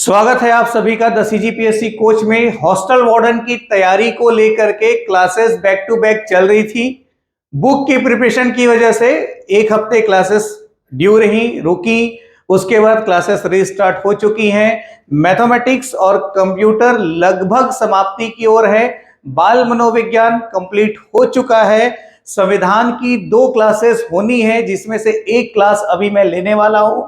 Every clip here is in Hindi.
स्वागत है आप सभी का द सीजीपीएससी कोच में। हॉस्टल वार्डन की तैयारी को लेकर के क्लासेस बैक टू बैक चल रही थी। बुक की प्रिपरेशन की वजह से एक हफ्ते क्लासेस ड्यू रही, रुकी। उसके बाद क्लासेस रीस्टार्ट हो चुकी हैं। मैथमेटिक्स और कंप्यूटर लगभग समाप्ति की ओर है। बाल मनोविज्ञान कंप्लीट हो चुका है। संविधान की 2 क्लासेस होनी है, जिसमें से एक क्लास अभी मैं लेने वाला हूं।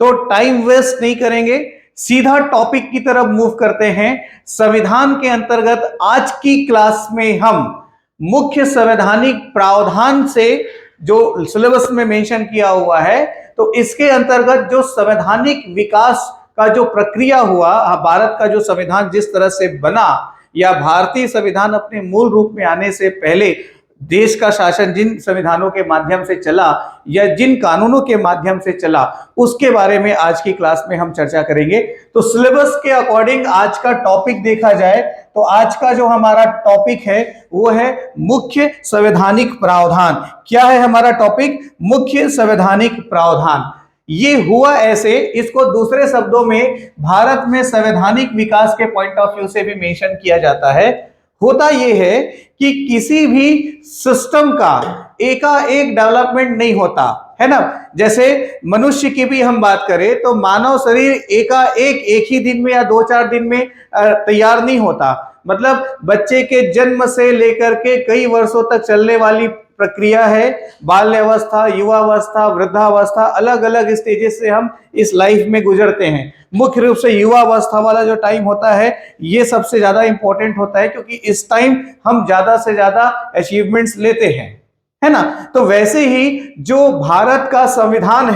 तो टाइम वेस्ट नहीं करेंगे, सीधा टॉपिक की तरफ मूव करते हैं। संविधान के अंतर्गत आज की क्लास में हम मुख्य संवैधानिक प्रावधान से, जो सिलेबस में मेंशन किया हुआ है, तो इसके अंतर्गत जो संवैधानिक विकास का जो प्रक्रिया हुआ, भारत का जो संविधान जिस तरह से बना, या भारतीय संविधान अपने मूल रूप में आने से पहले देश का शासन जिन संविधानों के माध्यम से चला या जिन कानूनों के माध्यम से चला, उसके बारे में आज की क्लास में हम चर्चा करेंगे। तो सिलेबस के अकॉर्डिंग आज का टॉपिक देखा जाए तो आज का जो हमारा टॉपिक है वो है मुख्य संवैधानिक प्रावधान। क्या है हमारा टॉपिक? मुख्य संवैधानिक प्रावधान। ये हुआ ऐसे, इसको दूसरे शब्दों में भारत में संवैधानिक विकास के पॉइंट ऑफ व्यू से भी मेंशन किया जाता है। होता यह है कि किसी भी सिस्टम का एकाएक डेवलपमेंट नहीं होता है ना। जैसे मनुष्य की भी हम बात करें तो मानव शरीर एकाएक एक ही दिन में या 2-4 दिन में तैयार नहीं होता। मतलब बच्चे के जन्म से लेकर के कई वर्षों तक चलने वाली प्रक्रिया है। बाल्यावस्था, युवावस्था, वृद्धावस्था, अलग अलग स्टेजेस से हम इस लाइफ में गुजरते हैं। मुख्य रूप से युवावस्था वाला जो टाइम होता है ये सबसे ज्यादा इंपॉर्टेंट होता है, क्योंकि इस टाइम हम ज्यादा से ज्यादा अचीवमेंट्स लेते हैं, है ना। तो वैसे ही जो भारत का संविधान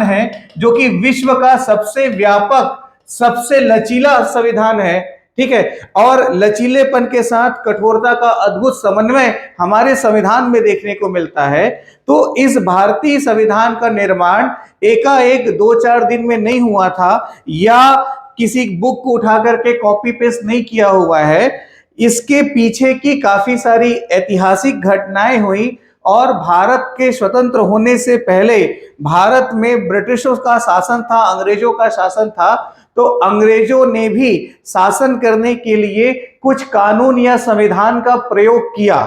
है, जो कि विश्व का सबसे व्यापक, सबसे लचीला संविधान है, ठीक है, और लचीलेपन के साथ कठोरता का अद्भुत समन्वय हमारे संविधान में देखने को मिलता है। तो इस भारतीय संविधान का निर्माण एकाएक 2-4 दिन में नहीं हुआ था, या किसी बुक को उठा करके कॉपी पेस्ट नहीं किया हुआ है। इसके पीछे की काफी सारी ऐतिहासिक घटनाएं हुई, और भारत के स्वतंत्र होने से पहले भारत में ब्रिटिशों का शासन था, अंग्रेजों का शासन था। तो अंग्रेजों ने भी शासन करने के लिए कुछ कानून या संविधान का प्रयोग किया।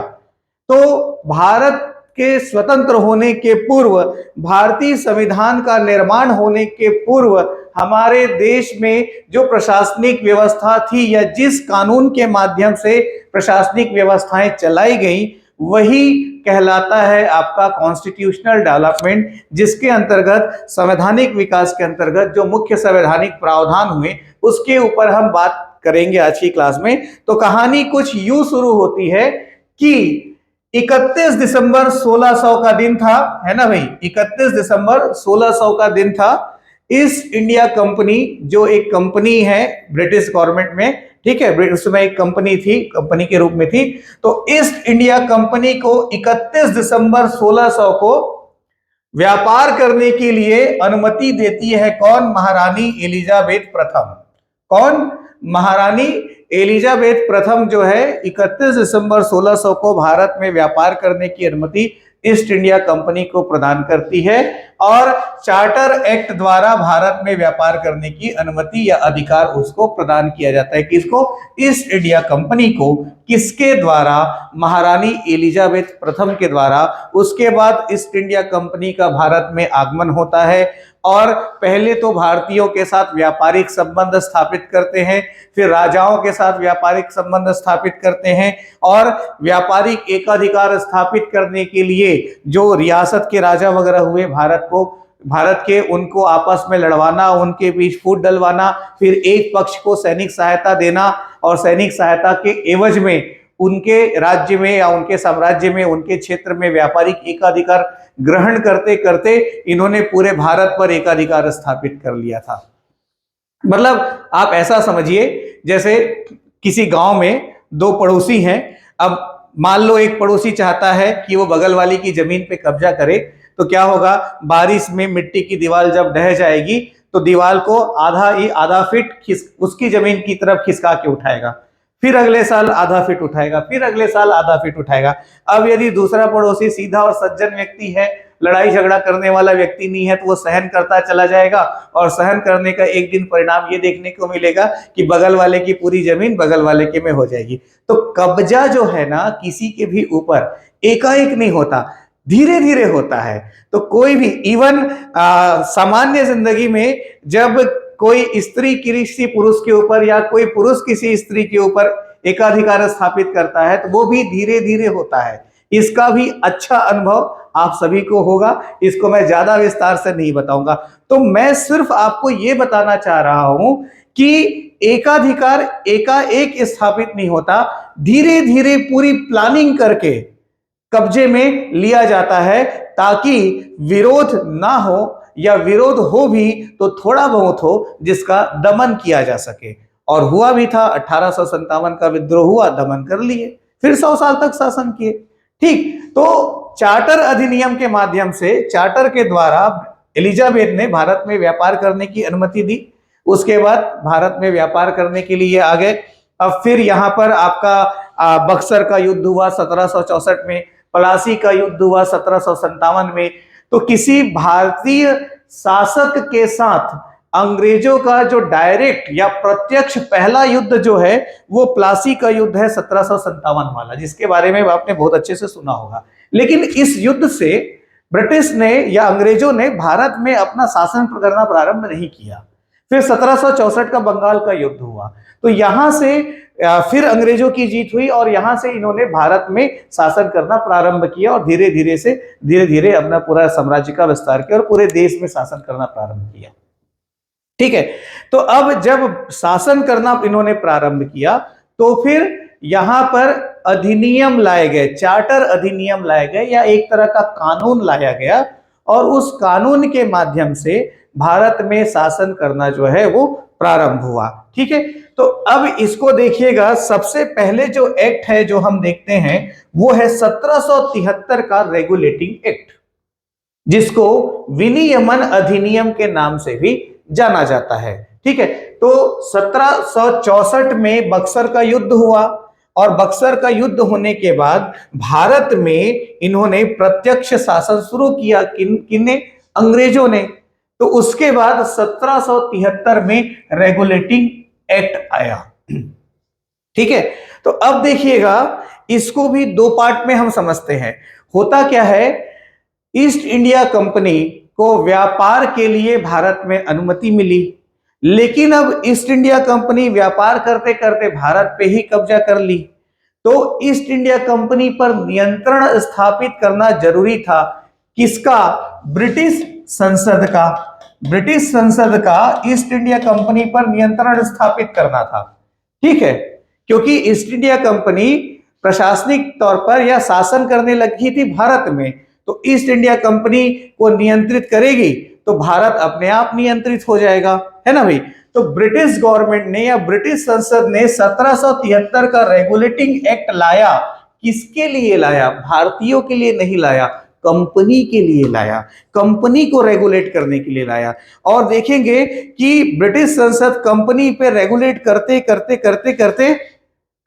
तो भारत के स्वतंत्र होने के पूर्व, भारतीय संविधान का निर्माण होने के पूर्व, हमारे देश में जो प्रशासनिक व्यवस्था थी या जिस कानून के माध्यम से प्रशासनिक व्यवस्थाएं चलाई गई, वही कहलाता है आपका कॉन्स्टिट्यूशनल डेवलपमेंट, जिसके अंतर्गत संवैधानिक विकास के अंतर्गत जो मुख्य संवैधानिक प्रावधान हुए उसके ऊपर हम बात करेंगे आज की क्लास में। तो कहानी कुछ यूं शुरू होती है कि 31 दिसंबर 1600 का दिन था, है ना भाई। 31 दिसंबर 1600 का दिन था। ईस्ट इंडिया कंपनी, जो एक कंपनी है ब्रिटिश गवर्नमेंट में, ठीक है, उसमें एक कंपनी थी, कंपनी के रूप में थी। तो ईस्ट इंडिया कंपनी को 31 दिसंबर 1600 को व्यापार करने के लिए अनुमति देती है कौन? महारानी एलिजाबेथ प्रथम। कौन? महारानी एलिजाबेथ प्रथम जो है 31 दिसंबर 1600 को भारत में व्यापार करने की अनुमति ईस्ट इंडिया कंपनी को प्रदान करती है, और चार्टर एक्ट द्वारा भारत में व्यापार करने की अनुमति या अधिकार उसको प्रदान किया जाता है। किसको? ईस्ट इंडिया कंपनी को। किसके द्वारा? महारानी एलिजाबेथ प्रथम के द्वारा। उसके बाद ईस्ट इंडिया कंपनी का भारत में आगमन होता है, और पहले तो भारतीयों के साथ व्यापारिक संबंध स्थापित करते हैं, फिर राजाओं के साथ व्यापारिक संबंध स्थापित करते हैं, और व्यापारिक एकाधिकार स्थापित करने के लिए जो रियासत के राजा वगैरह हुए भारत के, उनको आपस में लड़वाना, उनके बीच फूट डलवाना, फिर एक पक्ष को सैनिक सहायता देना, और सैनिक सहायता के एवज में उनके राज्य में या उनके साम्राज्य में, उनके क्षेत्र में व्यापारिक एकाधिकार ग्रहण करते करते इन्होंने पूरे भारत पर एकाधिकार स्थापित कर लिया था। मतलब आप ऐसा समझिए, जैसे किसी गांव में 2 पड़ोसी हैं। अब मान लो एक पड़ोसी चाहता है कि वो बगल वाली की जमीन पे कब्जा करे, तो क्या होगा? बारिश में मिट्टी की दीवार जब ढह जाएगी तो दीवार को आधा फीट उसकी जमीन की तरफ खिसका के उठाएगा, फिर अगले साल आधा फीट उठाएगा, फिर अगले साल आधा फीट उठाएगा। अब यदि दूसरा पड़ोसी सीधा और सज्जन व्यक्ति है लड़ाई झगड़ा करने वाला व्यक्ति नहीं है, तो वो सहन करता चला जाएगा और सहन करने का एक दिन परिणाम ये देखने को मिलेगा कि बगल वाले की पूरी जमीन बगल वाले के में हो जाएगी। तो कब्जा जो है ना किसी के भी ऊपर एकाएक नहीं होता, धीरे धीरे होता है। तो कोई भी इवन सामान्य जिंदगी में जब कोई स्त्री किसी पुरुष के ऊपर या कोई पुरुष किसी स्त्री के ऊपर एकाधिकार स्थापित करता है तो वो भी धीरे धीरे होता है। इसका भी अच्छा अनुभव आप सभी को होगा, इसको मैं ज्यादा विस्तार से नहीं बताऊंगा। तो मैं सिर्फ आपको ये बताना चाह रहा हूं कि एकाधिकार एकाएक स्थापित नहीं होता, धीरे धीरे पूरी प्लानिंग करके कब्जे में लिया जाता है, ताकि विरोध ना हो या विरोध हो भी तो थोड़ा बहुत हो जिसका दमन किया जा सके। और हुआ भी था, 1857 का विद्रोह हुआ, दमन कर लिए, फिर 100 साल तक शासन किए। ठीक, तो चार्टर अधिनियम के माध्यम से, चार्टर के द्वारा एलिजाबेथ ने भारत में व्यापार करने की अनुमति दी। उसके बाद भारत में व्यापार करने के लिए आ गए। अब फिर यहाँ पर आपका बक्सर का युद्ध हुआ 1764 में, प्लासी का युद्ध हुआ 1757 में। तो किसी भारतीय शासक के साथ अंग्रेजों का जो डायरेक्ट या प्रत्यक्ष पहला युद्ध जो है वो प्लासी का युद्ध है 1757 वाला, जिसके बारे में आपने बहुत अच्छे से सुना होगा। लेकिन इस युद्ध से ब्रिटिश ने या अंग्रेजों ने भारत में अपना शासन करना प्रारंभ नहीं किया। फिर 1764 का बंगाल का युद्ध हुआ, तो यहां से फिर अंग्रेजों की जीत हुई और यहां से इन्होंने भारत में शासन करना प्रारंभ किया और धीरे धीरे अपना पूरा साम्राज्य का विस्तार किया और पूरे देश में शासन करना प्रारंभ किया। ठीक है, तो अब जब शासन करना इन्होंने प्रारंभ किया तो फिर यहां पर अधिनियम लाए गए, चार्टर अधिनियम लाए गए या एक तरह का कानून लाया गया और उस कानून के माध्यम से भारत में शासन करना जो है वो प्रारंभ हुआ। ठीक है, तो अब इसको देखिएगा, सबसे पहले जो एक्ट है जो हम देखते हैं वो है 1773 का रेगुलेटिंग एक्ट, जिसको विनियमन अधिनियम के नाम से भी जाना जाता है। ठीक है, तो 1764 में बक्सर का युद्ध हुआ और बक्सर का युद्ध होने के बाद भारत में इन्होंने प्रत्यक्ष शासन शुरू किया। किन्ने? अंग्रेजों ने। तो उसके बाद 1773 में रेगुलेटिंग एक्ट आया। ठीक है, तो अब देखिएगा, इसको भी दो पार्ट में हम समझते हैं। होता क्या है, ईस्ट इंडिया कंपनी को व्यापार के लिए भारत में अनुमति मिली, लेकिन अब ईस्ट इंडिया कंपनी व्यापार करते करते भारत पे ही कब्जा कर ली। तो ईस्ट इंडिया कंपनी पर नियंत्रण स्थापित करना जरूरी था। किसका? ब्रिटिश संसद का। ब्रिटिश संसद का ईस्ट इंडिया कंपनी पर नियंत्रण स्थापित करना था। ठीक है, क्योंकि ईस्ट इंडिया कंपनी प्रशासनिक तौर पर या शासन करने लगी थी भारत में, तो ईस्ट इंडिया कंपनी को नियंत्रित करेगी तो भारत अपने आप नियंत्रित हो जाएगा, है ना भाई। तो ब्रिटिश गवर्नमेंट ने या ब्रिटिश संसद ने 1773 का रेगुलेटिंग एक्ट लाया। किसके लिए लाया? भारतीयों के लिए नहीं लाया, कंपनी के लिए लाया, कंपनी को रेगुलेट करने के लिए लाया। और देखेंगे कि ब्रिटिश संसद कंपनी पे रेगुलेट करते करते करते करते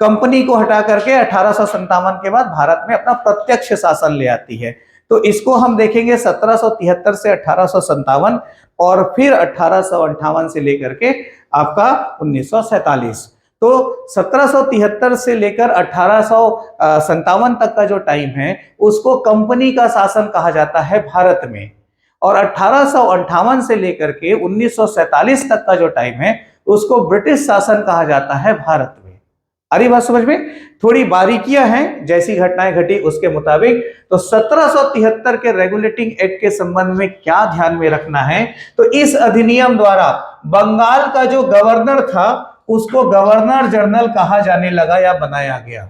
कंपनी को हटा करके 1857 के बाद भारत में अपना प्रत्यक्ष शासन ले आती है। तो इसको हम देखेंगे 1773 से 1857 और फिर 1858 से लेकर के आपका 1947। तो 1773 से लेकर 1857 तक का जो टाइम है उसको कंपनी का शासन कहा जाता है भारत में, और 1858 से लेकर के 1947 तक का जो टाइम है उसको ब्रिटिश शासन कहा जाता है भारत में। अरे बात समझ में? थोड़ी बारीकियां हैं, जैसी घटनाएं घटी उसके मुताबिक। तो 1773 के रेगुलेटिंग एक्ट के संबंध में क्या ध्यान में रखना है, तो इस अधिनियम द्वारा बंगाल का जो गवर्नर था उसको गवर्नर जनरल कहा जाने लगा या बनाया गया।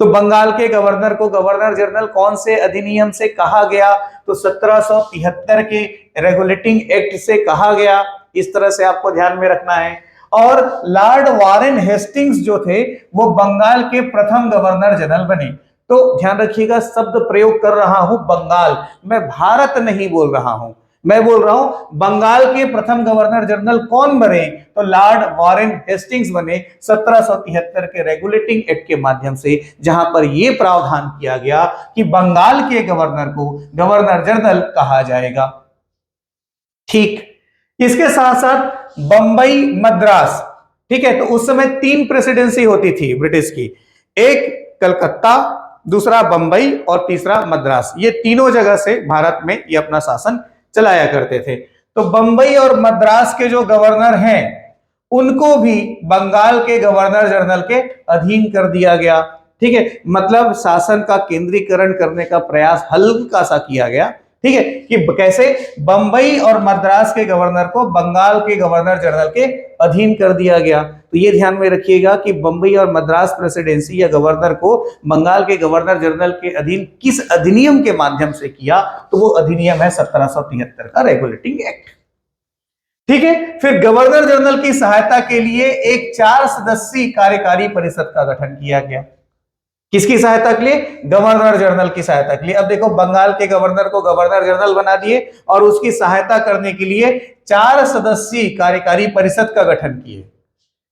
तो बंगाल के गवर्नर को गवर्नर जनरल कौन से अधिनियम से कहा गया? तो 1773 के रेगुलेटिंग एक्ट से कहा गया। इस तरह से आपको ध्यान में रखना है। और लॉर्ड वारेन हेस्टिंग्स जो थे वो बंगाल के प्रथम गवर्नर जनरल बने। तो ध्यान रखिएगा, शब्द प्रयोग कर रहा हूं बंगाल, मैं भारत नहीं बोल रहा हूं, मैं बोल रहा हूं बंगाल के प्रथम गवर्नर जनरल कौन बने, तो लॉर्ड वॉरेन हेस्टिंग्स बने 1773 के रेगुलेटिंग एक्ट के माध्यम से, जहां पर यह प्रावधान किया गया कि बंगाल के गवर्नर को गवर्नर जनरल कहा जाएगा। ठीक, इसके साथ साथ बंबई मद्रास, ठीक है, तो उस समय 3 प्रेसिडेंसी होती थी ब्रिटिश की, एक कलकत्ता, दूसरा बंबई और तीसरा मद्रास। ये तीनों जगह से भारत में ये अपना शासन चलाया करते थे। तो बंबई और मद्रास के जो गवर्नर हैं उनको भी बंगाल के गवर्नर जनरल के अधीन कर दिया गया। ठीक है, मतलब शासन का केंद्रीकरण करने का प्रयास हल्का सा किया गया। ठीक है, कि कैसे बंबई और मद्रास के गवर्नर को बंगाल के गवर्नर जनरल के अधीन कर दिया गया। तो ये ध्यान में रखिएगा कि बंबई और मद्रास प्रेसिडेंसी या गवर्नर को बंगाल के गवर्नर जनरल के अधीन किस अधिनियम के माध्यम से किया, तो वो अधिनियम है 1773 का रेगुलेटिंग एक्ट। ठीक है, फिर गवर्नर जनरल की सहायता के लिए एक 4 सदस्यीय कार्यकारी परिषद का गठन किया गया। किसकी सहायता के लिए? गवर्नर जनरल की सहायता के लिए। अब देखो, बंगाल के गवर्नर को गवर्नर जनरल बना दिए और उसकी सहायता करने के लिए 4 सदस्यीय कार्यकारी परिषद का गठन किए।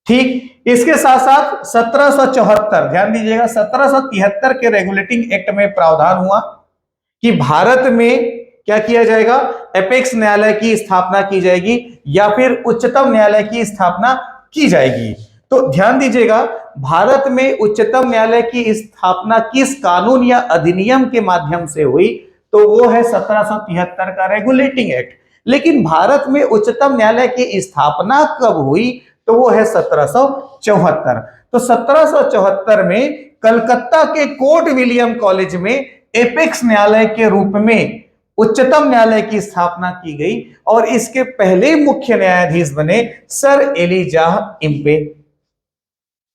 ठीक, इसके साथ साथ 1774, ध्यान दीजिएगा, 1773 के रेगुलेटिंग एक्ट में प्रावधान हुआ कि भारत में क्या किया जाएगा, एपेक्स न्यायालय की स्थापना की जाएगी या फिर उच्चतम न्यायालय की स्थापना की जाएगी। तो ध्यान दीजिएगा, भारत में उच्चतम न्यायालय की स्थापना किस कानून या अधिनियम के माध्यम से हुई, तो वो है 1773 का रेगुलेटिंग एक्ट। लेकिन भारत में उच्चतम न्यायालय की स्थापना कब हुई, तो वो है 1774। तो 1774 में कलकत्ता के कोर्ट विलियम कॉलेज में एपेक्स न्यायालय के रूप में उच्चतम न्यायालय की स्थापना की गई और इसके पहले मुख्य न्यायाधीश बने सर एलिजाह इम्पे।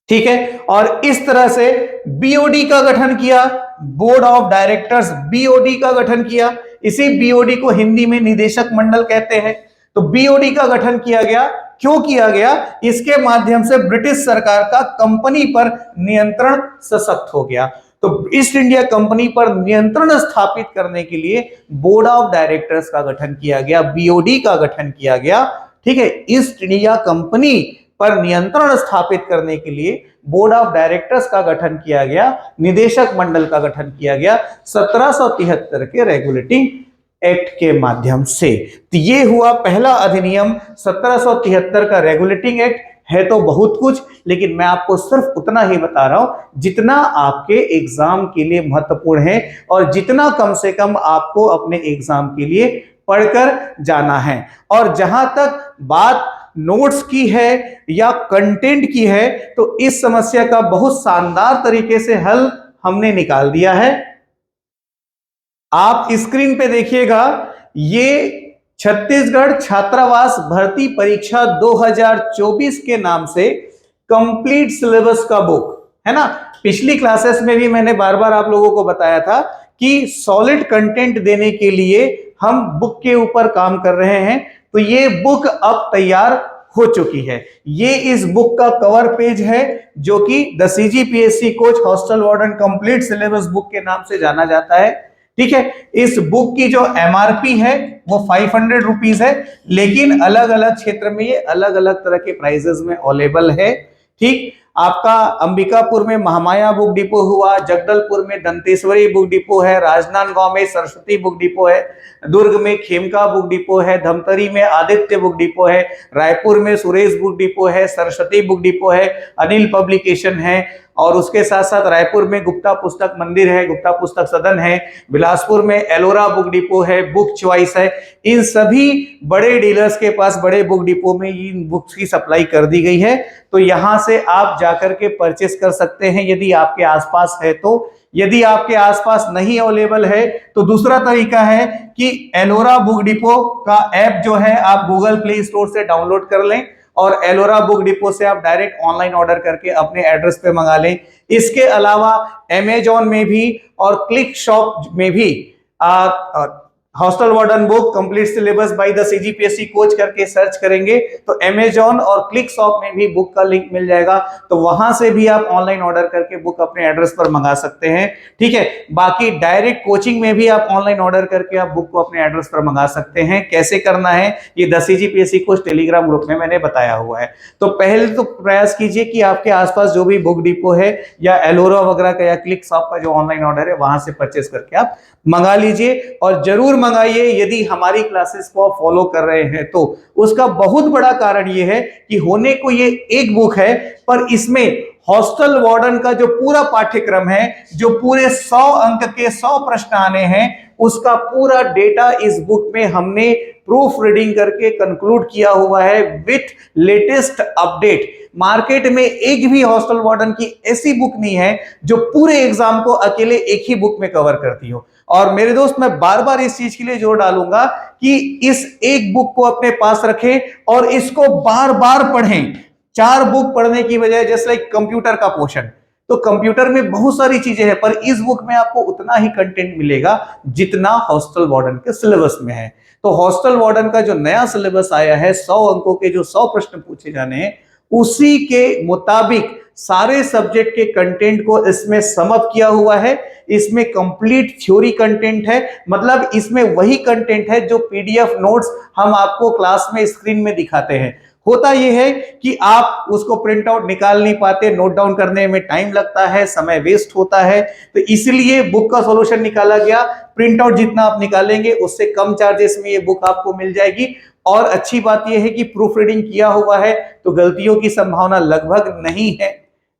ठीक है, और इस तरह से बीओडी का गठन किया, बोर्ड ऑफ डायरेक्टर्स, बीओडी का गठन किया। इसी बीओडी को हिंदी में निदेशक मंडल कहते हैं। तो बीओडी का गठन किया गया, क्यों किया गया? इसके माध्यम से ब्रिटिश सरकार का कंपनी पर नियंत्रण सशक्त हो गया। तो ईस्ट इंडिया कंपनी पर नियंत्रण स्थापित करने के लिए बोर्ड ऑफ डायरेक्टर्स का गठन किया गया, बीओडी का गठन किया गया। ठीक है, ईस्ट इंडिया कंपनी पर नियंत्रण स्थापित करने के लिए बोर्ड ऑफ डायरेक्टर्स का गठन किया गया, निदेशक मंडल का गठन किया गया 1773 के रेगुलेटिंग एक्ट के माध्यम से। तो ये हुआ पहला अधिनियम 1773 का रेगुलेटिंग एक्ट। है तो बहुत कुछ, लेकिन मैं आपको सिर्फ उतना ही बता रहा हूं जितना आपके एग्जाम के लिए महत्वपूर्ण है और जितना कम से कम आपको अपने एग्जाम के लिए पढ़कर जाना है। और जहां तक बात नोट्स की है या कंटेंट की है, तो इस समस्या का बहुत शानदार तरीके से हल हमने निकाल दिया है। आप स्क्रीन पे देखिएगा, ये छत्तीसगढ़ छात्रावास भर्ती परीक्षा 2024 के नाम से कंप्लीट सिलेबस का बुक है ना। पिछली क्लासेस में भी मैंने बार बार आप लोगों को बताया था कि सॉलिड कंटेंट देने के लिए हम बुक के ऊपर काम कर रहे हैं। तो ये बुक अब तैयार हो चुकी है। ये इस बुक का कवर पेज है, जो कि the CGPSC coach hostel warden complete syllabus book के नाम से जाना जाता है। ठीक है, इस बुक की जो एमआरपी है वो 500 रुपीज है, लेकिन अलग अलग क्षेत्र में ये अलग अलग तरह के प्राइसेस में अवेलेबल है। ठीक, आपका अंबिकापुर में महामाया बुक डिपो हुआ, जगदलपुर में दंतेश्वरी बुक डिपो है, राजनांदगांव में सरस्वती बुक डिपो है, दुर्ग में खेमका बुक डिपो है, धमतरी में आदित्य बुक डिपो है, रायपुर में सुरेश बुक डिपो है, सरस्वती बुक डिपो है, अनिल पब्लिकेशन है, और उसके साथ साथ रायपुर में गुप्ता पुस्तक मंदिर है, गुप्ता पुस्तक सदन है, बिलासपुर में एलोरा बुक डिपो है, बुक चॉइस है। इन सभी बड़े डीलर्स के पास बड़े बुक डिपो में इन बुक्स की सप्लाई कर दी गई है। तो यहां से आप जाकर के परचेस कर सकते हैं यदि आपके आसपास है तो। यदि आपके आसपास नहीं अवेलेबल है तो दूसरा तरीका है कि एलोरा बुक डिपो का ऐप जो है आप गूगल प्ले स्टोर से डाउनलोड कर लें और एलोरा बुक डिपो से आप डायरेक्ट ऑनलाइन ऑर्डर करके अपने एड्रेस पे मंगा लें। इसके अलावा अमेजॉन में भी और क्लिक शॉप में भी hostel warden book complete syllabus by the CGPSC coach करके सर्च करेंगे तो अमेजॉन और क्लिक शॉप में भी बुक का लिंक मिल जाएगा, तो वहां से भी आप ऑनलाइन ऑर्डर करके बुक अपने एड्रेस पर मंगा सकते हैं। ठीक है, बाकी डायरेक्ट कोचिंग में भी आप ऑनलाइन ऑर्डर करके आप बुक को अपने एड्रेस पर मंगा सकते हैं। कैसे करना है ये the CGPSC coach Telegram group में मैंने बताया हुआ है। तो पहले तो प्रयास कीजिए कि आपके आसपास जो भी बुक डिपो है या एलोरा वगैरह का या क्लिक शॉप का जो ऑनलाइन ऑर्डर है वहां से परचेस करके आप मंगा लीजिए, और जरूर मंगाइए यदि हमारी क्लासेस को आप फॉलो कर रहे हैं तो। उसका बहुत बड़ा कारण यह है कि होने को ये एक बुक है, पर इसमें हॉस्टल वार्डन का जो पूरा पाठ्यक्रम है, जो पूरे 100 अंक के 100 प्रश्न आने हैं, उसका पूरा डेटा इस बुक में हमने प्रूफ रीडिंग करके कंक्लूड किया हुआ है विथ लेटेस्ट अपडेट। मार्केट में एक भी हॉस्टल वार्डन की ऐसी बुक नहीं है जो पूरे एग्जाम को अकेले एक ही बुक में कवर करती हो। और मेरे दोस्त, मैं बार बार इस चीज के लिए जोर डालूंगा कि इस एक बुक को अपने पास रखें और इसको बार बार पढ़ें। 4 बुक पढ़ने की बजाय, जैसे लाइक कंप्यूटर का पोर्शन, तो कंप्यूटर में बहुत सारी चीजें हैं, पर इस बुक में आपको उतना ही कंटेंट मिलेगा जितना हॉस्टल वार्डन के सिलेबस में है। तो हॉस्टल वार्डन का जो नया सिलेबस आया है, 100 अंकों के जो 100 प्रश्न पूछे जाने हैं, उसी के मुताबिक सारे सब्जेक्ट के कंटेंट को इसमें समअप किया हुआ है। इसमें कंप्लीट थ्योरी कंटेंट है, मतलब इसमें वही कंटेंट है जो पीडीएफ नोट्स हम आपको क्लास में स्क्रीन में दिखाते हैं। होता यह है कि आप उसको प्रिंट आउट निकाल नहीं पाते, नोट डाउन करने में टाइम लगता है, समय वेस्ट होता है, तो इसलिए बुक का सॉल्यूशन निकाला गया। प्रिंट आउट जितना आप निकालेंगे उससे कम चार्जेस में ये बुक आपको मिल जाएगी। और अच्छी बात यह है कि प्रूफ रीडिंग किया हुआ है तो गलतियों की संभावना लगभग नहीं है।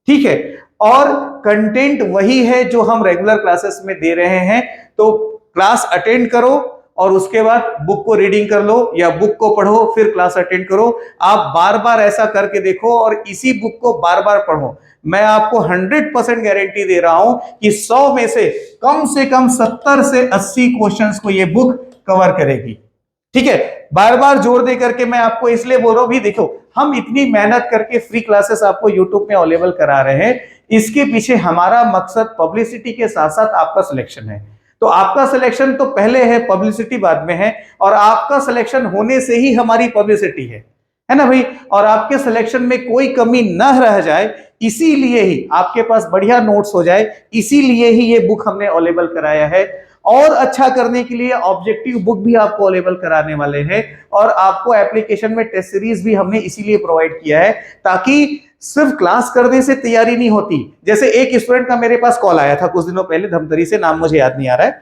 ठीक है, और कंटेंट वही है जो हम रेगुलर क्लासेस में दे रहे हैं। तो क्लास अटेंड करो और उसके बाद बुक को रीडिंग कर लो, या बुक को पढ़ो फिर क्लास अटेंड करो। आप बार बार ऐसा करके देखो और इसी बुक को बार बार पढ़ो। मैं आपको 100% गारंटी दे रहा हूं कि 100 में से कम 70 से 80 क्वेश्चंस को ये बुक कवर करेगी। ठीक है, बार बार जोर दे करके मैं आपको इसलिए बोल रहा हूं, भी देखो हम इतनी मेहनत करके फ्री क्लासेस आपको यूट्यूब में अवेलेबल करा रहे हैं, इसके पीछे हमारा मकसद पब्लिसिटी के साथ साथ आपका सिलेक्शन है। तो आपका सिलेक्शन तो पहले है, पब्लिसिटी बाद में है, और आपका सिलेक्शन होने से ही हमारी पब्लिसिटी है ना भाई। और आपके सिलेक्शन में कोई कमी न रह जाए, इसीलिए ही आपके पास बढ़िया नोट्स हो जाए, इसीलिए ही ये बुक हमने अवेलेबल कराया है। और अच्छा करने के लिए ऑब्जेक्टिव बुक भी आपको अवेलेबल कराने वाले हैं, और आपको एप्लीकेशन में टेस्ट सीरीज भी हमने इसीलिए प्रोवाइड किया है ताकि सिर्फ क्लास करने से तैयारी नहीं होती। जैसे एक स्टूडेंट का मेरे पास कॉल आया था कुछ दिनों पहले, धमतरी से, नाम मुझे याद नहीं आ रहा है।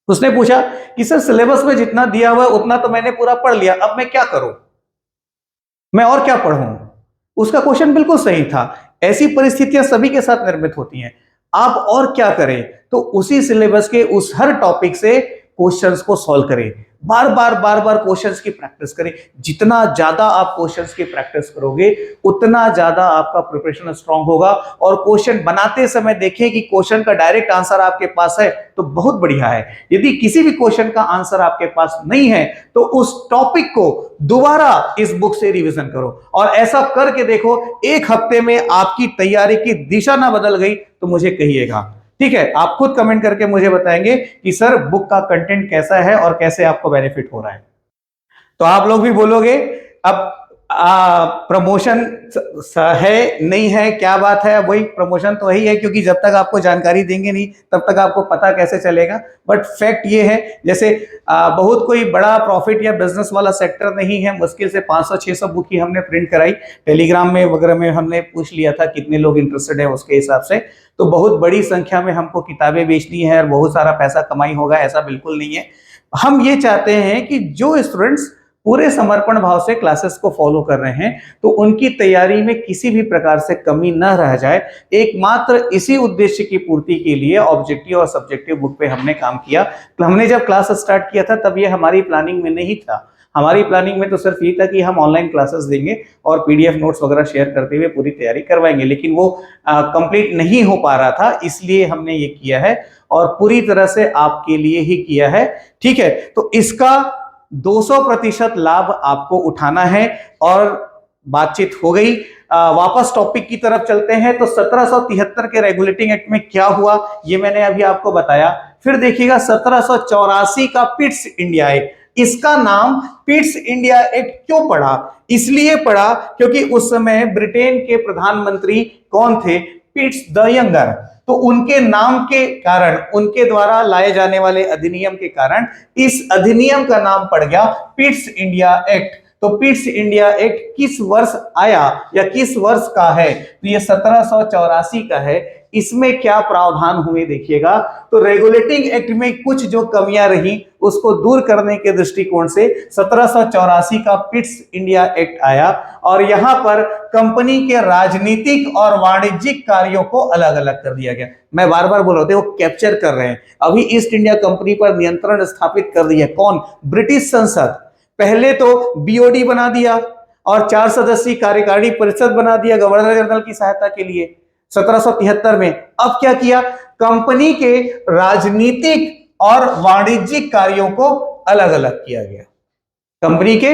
उसने पूछा कि सर सिलेबस में जितना दिया हुआ है उतना तो मैंने पूरा पढ़ लिया, अब मैं क्या करूं, मैं और क्या पढ़ूं। उसका क्वेश्चन बिल्कुल सही था। ऐसी परिस्थितियां सभी के साथ निर्मित होती हैं, आप और क्या करें, तो उसी सिलेबस के उस हर टॉपिक से क्वेश्चंस को सॉल्व करें। बार बार क्वेश्चंस की प्रैक्टिस करें। जितना ज्यादा आप क्वेश्चंस की प्रैक्टिस करोगे उतना ज्यादा आपका प्रिपरेशन स्ट्रांग होगा। और क्वेश्चन बनाते समय देखें कि क्वेश्चन का डायरेक्ट आंसर आपके पास है तो बहुत बढ़िया है। यदि किसी भी क्वेश्चन का आंसर आपके पास नहीं है तो उस टॉपिक को दोबारा इस बुक से रिवीजन करो, और ऐसा करके देखो, 1 हफ्ते में आपकी तैयारी की दिशा ना बदल गई तो मुझे कहिएगा। ठीक है, आप खुद कमेंट करके मुझे बताएंगे कि सर बुक का कंटेंट कैसा है और कैसे आपको बेनिफिट हो रहा है। तो आप लोग भी बोलोगे अब प्रमोशन है नहीं है, क्या बात है। वही प्रमोशन तो वही है, क्योंकि जब तक आपको जानकारी देंगे नहीं तब तक आपको पता कैसे चलेगा। बट फैक्ट ये है, जैसे बहुत कोई बड़ा प्रॉफिट या बिजनेस वाला सेक्टर नहीं है, मुश्किल से 500-600 बुक ही हमने प्रिंट कराई। टेलीग्राम में वगैरह में हमने पूछ लिया था कितने लोग इंटरेस्टेड है, उसके हिसाब से तो बहुत बड़ी संख्या में हमको किताबें बेचनी है और बहुत सारा पैसा कमाई होगा, ऐसा बिल्कुल नहीं है। हम ये चाहते हैं कि जो स्टूडेंट्स पूरे समर्पण भाव से क्लासेस को फॉलो कर रहे हैं तो उनकी तैयारी में किसी भी प्रकार से कमी न रह जाए, एकमात्र इसी उद्देश्य की पूर्ति के लिए ऑब्जेक्टिव और सब्जेक्टिव बुक पे हमने काम किया। तो हमने जब क्लास स्टार्ट किया था तब ये हमारी प्लानिंग में नहीं था। हमारी प्लानिंग में तो सिर्फ ये था कि हम ऑनलाइन क्लासेस देंगे और पीडीएफ नोट्स वगैरह शेयर करते हुए पूरी तैयारी करवाएंगे, लेकिन वो कंप्लीट नहीं हो पा रहा था, इसलिए हमने ये किया है और पूरी तरह से आपके लिए ही किया है। ठीक है, तो इसका 200% लाभ आपको उठाना है। और बातचीत हो गई, वापस टॉपिक की तरफ चलते हैं। तो 1773 के रेगुलेटिंग एक्ट में क्या हुआ ये मैंने अभी आपको बताया। फिर देखिएगा 1784 का पिट्स इंडिया एक्ट। इसका नाम पिट्स इंडिया एक्ट क्यों पड़ा? इसलिए पड़ा क्योंकि उस समय ब्रिटेन के प्रधानमंत्री कौन थे? पिट्स द यंगर। तो उनके नाम के कारण, उनके द्वारा लाए जाने वाले अधिनियम के कारण इस अधिनियम का नाम पड़ गया पिट्स इंडिया एक्ट। तो पिट्स इंडिया एक्ट किस वर्ष आया या किस वर्ष का है? तो ये 1784 का है। इसमें क्या प्रावधान हुए देखिएगा। तो रेगुलेटिंग एक्ट में कुछ जो कमियां रही उसको दूर करने के दृष्टिकोण से 1784 का पिट्स इंडिया एक्ट आया और यहां पर कंपनी के राजनीतिक और वाणिज्यिक कार्यों को अलग अलग कर दिया गया। मैं बार बार बोल रहा हूं, वो कैप्चर कर रहे हैं। अभी ईस्ट इंडिया कंपनी पर नियंत्रण स्थापित कर दिया कौन? ब्रिटिश संसद। पहले तो बीओडी बना दिया और 4 सदस्यीय कार्यकारिणी परिषद बना दिया गवर्नर जनरल की सहायता के लिए 1773 में। अब क्या किया? कंपनी के राजनीतिक और वाणिज्यिक कार्यों को अलग अलग किया गया। कंपनी के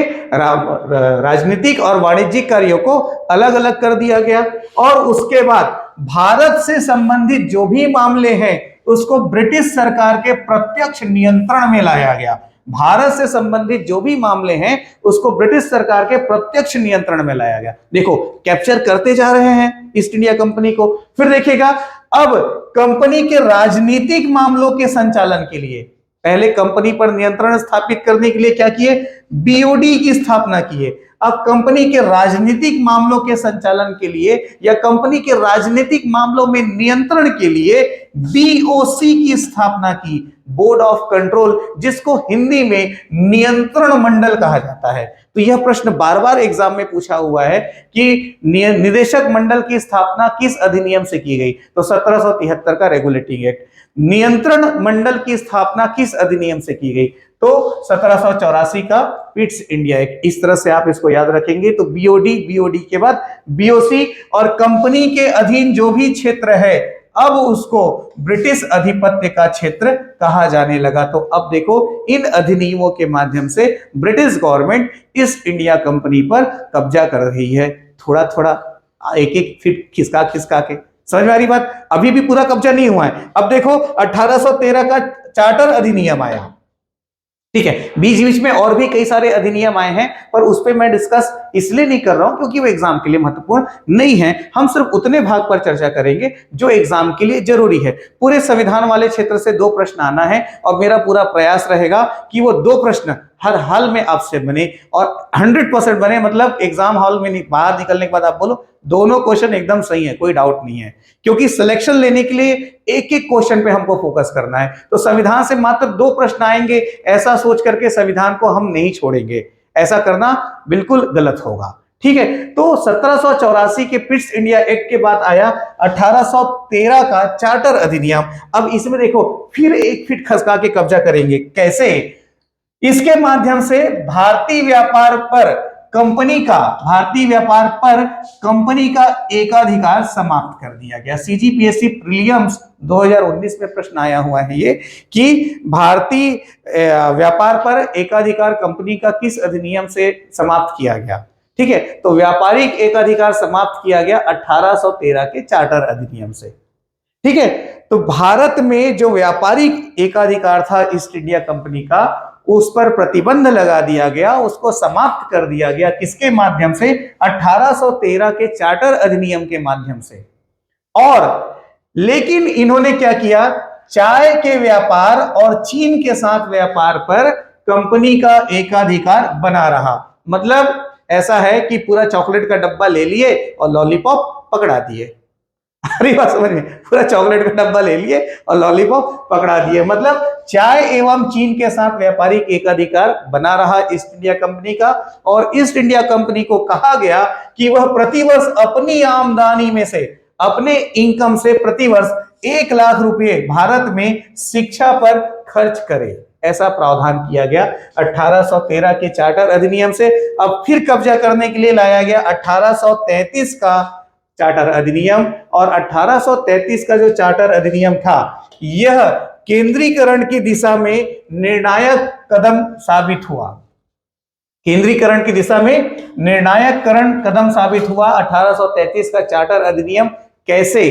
राजनीतिक और वाणिज्यिक कार्यों को अलग अलग कर दिया गया और उसके बाद भारत से संबंधित जो भी मामले हैं उसको ब्रिटिश सरकार के प्रत्यक्ष नियंत्रण में लाया गया। भारत से संबंधित जो भी मामले हैं उसको ब्रिटिश सरकार के प्रत्यक्ष नियंत्रण में लाया गया। देखो कैप्चर करते जा रहे हैं ईस्ट इंडिया कंपनी को। फिर देखिएगा, अब कंपनी के राजनीतिक मामलों के संचालन के लिए पहले कंपनी पर नियंत्रण स्थापित करने के लिए क्या किए? बीओडी की स्थापना किए। अब कंपनी के राजनीतिक मामलों के संचालन के लिए या कंपनी के राजनीतिक मामलों में नियंत्रण के लिए बीओसी की स्थापना की, बोर्ड ऑफ कंट्रोल, जिसको हिंदी में नियंत्रण मंडल कहा जाता है। तो यह प्रश्न बार बार एग्जाम में पूछा हुआ है कि निदेशक मंडल की स्थापना किस अधिनियम से की गई? तो 1773 का रेगुलेटिंग एक्ट। नियंत्रण मंडल की स्थापना किस अधिनियम से की गई? तो 1784 का पिट्स इंडिया एक्ट। इस तरह से आप इसको याद रखेंगे। तो बीओडी के बाद बीओसी और कंपनी के अधीन जो भी क्षेत्र है अब उसको ब्रिटिश अधिपत्य का क्षेत्र कहा जाने लगा। तो अब देखो इन अधिनियमों के माध्यम से British government east India company पर कब्जा कर रही है, थोड़ा थोड़ा एक एक फीट खिसका खिसका के। समझ में आ रही बात? अभी भी पूरा कब्जा नहीं हुआ है। अब देखो 1813 का चार्टर अधिनियम आया, ठीक है। बीच बीच में और भी कई सारे अधिनियम आए हैं पर उस पर मैं डिस्कस इसलिए नहीं कर रहा हूं क्योंकि वो एग्जाम के लिए महत्वपूर्ण नहीं है। हम सिर्फ उतने भाग पर चर्चा करेंगे जो एग्जाम के लिए जरूरी है। पूरे संविधान वाले क्षेत्र से 2 प्रश्न आना है और मेरा पूरा प्रयास रहेगा कि वो 2 प्रश्न हर हाल में आपसे बने और 100% बने। मतलब एग्जाम हॉल में बाहर निकलने के बाद आप बोलो दोनों क्वेश्चन एकदम सही है, कोई डाउट नहीं है। क्योंकि सिलेक्शन लेने के लिए एक एक क्वेश्चन पे हमको फोकस करना है। तो संविधान से मात्र 2 प्रश्न आएंगे ऐसा सोच करके संविधान को हम नहीं छोड़ेंगे, ऐसा करना बिल्कुल गलत होगा, ठीक है। तो 1784 के पिट्स इंडिया एक्ट के बाद आया 1813 का चार्टर अधिनियम। अब इसमें देखो फिर एक फीट खसका के कब्जा करेंगे। कैसे? इसके माध्यम से भारतीय व्यापार पर कंपनी का एकाधिकार समाप्त कर दिया गया। सीजीपीएससी प्रीलिम्स 2019 में प्रश्न आया हुआ है ये कि भारतीय व्यापार पर एकाधिकार कंपनी का किस अधिनियम से समाप्त किया गया, ठीक है। तो व्यापारिक एकाधिकार समाप्त किया गया 1813 के चार्टर अधिनियम से, ठीक है। तो भारत में जो व्यापारिक एकाधिकार था ईस्ट इंडिया कंपनी का उस पर प्रतिबंध लगा दिया गया, उसको समाप्त कर दिया गया। किसके माध्यम से? 1813 के चार्टर अधिनियम के माध्यम से। और लेकिन इन्होंने क्या किया? चाय के व्यापार और चीन के साथ व्यापार पर कंपनी का एकाधिकार बना रहा। मतलब ऐसा है कि पूरा चॉकलेट का डब्बा ले लिए और लॉलीपॉप पकड़ा दिए। अरे बात समझ में? पूरा चॉकलेट का डब्बा ले लिए और लॉलीपॉप पकड़ा दिए। मतलब चाय एवं चीन के साथ व्यापारिक एकाधिकार बना रहा ईस्ट इंडिया कंपनी का। और ईस्ट इंडिया कंपनी को कहा गया कि वह प्रतिवर्ष अपनी आमदनी में से, अपने इनकम से प्रतिवर्ष 1 लाख रुपए भारत में शिक्षा पर खर्च करे। ऐसा प्रावधान किया गया 1813 के चार्टर अधिनियम से। अब फिर कब्जा करने के लिए लाया गया 1833 का चार्टर अधिनियम। और 1833 का जो चार्टर अधिनियम था यह केंद्रीकरण की दिशा में निर्णायक कदम साबित हुआ। केंद्रीकरण की दिशा में निर्णायक कदम साबित हुआ 1833 का चार्टर अधिनियम। कैसे?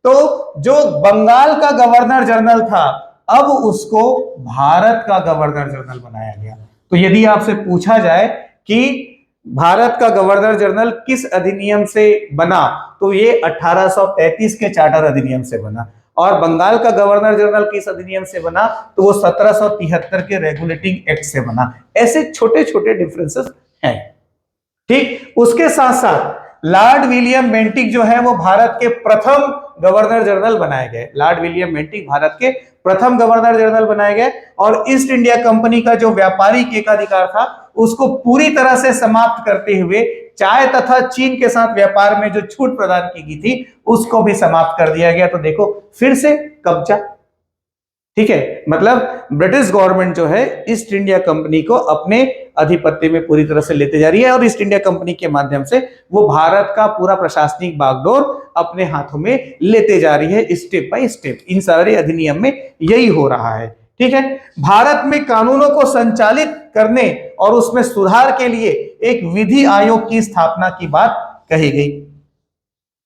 तो जो बंगाल का गवर्नर जनरल था अब उसको भारत का गवर्नर जनरल बनाया गया। तो यदि आपसे पूछा जाए कि भारत का गवर्नर जनरल किस अधिनियम से बना, तो ये 1833 के चार्टर अधिनियम से बना। और बंगाल का गवर्नर जनरल किस अधिनियम से बना, तो वो 1773 के रेगुलेटिंग एक्ट से बना। ऐसे छोटे छोटे डिफरेंसेस हैं। ठीक, उसके साथ साथ लॉर्ड विलियम बेंटिक जो है वो भारत के प्रथम गवर्नर जनरल बनाए गए। लॉर्ड विलियम बेंटिक भारत के प्रथम गवर्नर जनरल बनाए गए और ईस्ट इंडिया कंपनी का जो व्यापारिक एकाधिकार था उसको पूरी तरह से समाप्त करते हुए चाय तथा चीन के साथ व्यापार में जो छूट प्रदान की गई थी उसको भी समाप्त कर दिया गया। तो देखो फिर से कब्जा। ठीक है, मतलब ब्रिटिश गवर्नमेंट जो है ईस्ट इंडिया कंपनी को अपने आधिपत्य में पूरी तरह से लेते जा रही है और ईस्ट इंडिया कंपनी के माध्यम से वो भारत का पूरा प्रशासनिक बागडोर अपने हाथों में लेते जा रही है स्टेप बाय स्टेप। इन सारे अधिनियम में यही हो रहा है। ठीक है, भारत में कानूनों को संचालित करने और उसमें सुधार के लिए एक विधि आयोग की स्थापना की बात कही गई।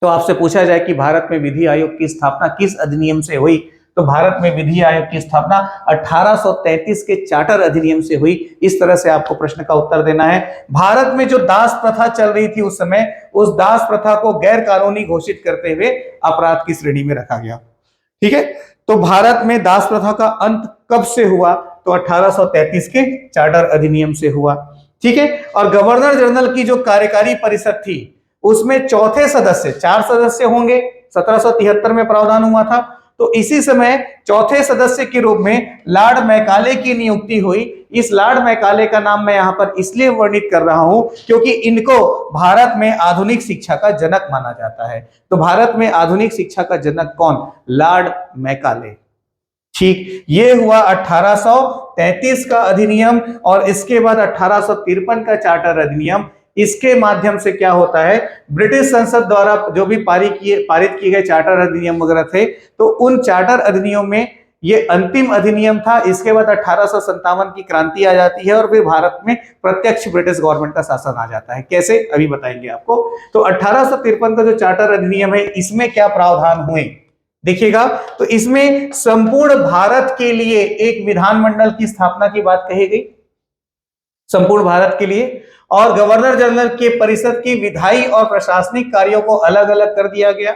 तो आपसे पूछा जाए कि भारत में विधि आयोग की स्थापना किस अधिनियम से हुई, तो भारत में विधि आयोग की स्थापना 1833 के चार्टर अधिनियम से हुई। इस तरह से आपको प्रश्न का उत्तर देना है। भारत में जो दास प्रथा चल रही थी उस समय, उस दास प्रथा को गैर कानूनी घोषित करते हुए अपराध की श्रेणी में रखा गया। ठीक है, तो भारत में दास प्रथा का अंत कब से हुआ, तो 1833 के चार्टर अधिनियम से हुआ। ठीक है, और गवर्नर जनरल की जो कार्यकारी परिषद थी उसमें चौथे सदस्य, 4 सदस्य होंगे, 1773 में प्रावधान हुआ था। तो इसी समय चौथे सदस्य के रूप में लॉर्ड मैकाले की नियुक्ति हुई। इस लॉर्ड मैकाले का नाम मैं यहां पर इसलिए वर्णित कर रहा हूं क्योंकि इनको भारत में आधुनिक शिक्षा का जनक माना जाता है। तो भारत में आधुनिक शिक्षा का जनक कौन, लॉर्ड मैकाले। ठीक, ये हुआ 1833 का अधिनियम और इसके बाद 1853 का चार्टर अधिनियम। इसके माध्यम से क्या होता है, ब्रिटिश संसद द्वारा जो भी पारित किए गए चार्टर अधिनियम वगैरह थे, तो उन चार्टर अधिनियम में ये अंतिम अधिनियम था। इसके बाद 1857 की क्रांति आ जाती है और फिर भारत में प्रत्यक्ष ब्रिटिश गवर्नमेंट का शासन आ जाता है। कैसे, अभी बताएंगे आपको। तो 1853 का जो चार्टर अधिनियम है इसमें क्या प्रावधान हुए देखिएगा, तो इसमें संपूर्ण भारत के लिए एक विधानमंडल की स्थापना की बात कही गई, संपूर्ण भारत के लिए, और गवर्नर जनरल के परिषद की विधायी और प्रशासनिक कार्यों को अलग अलग कर दिया गया।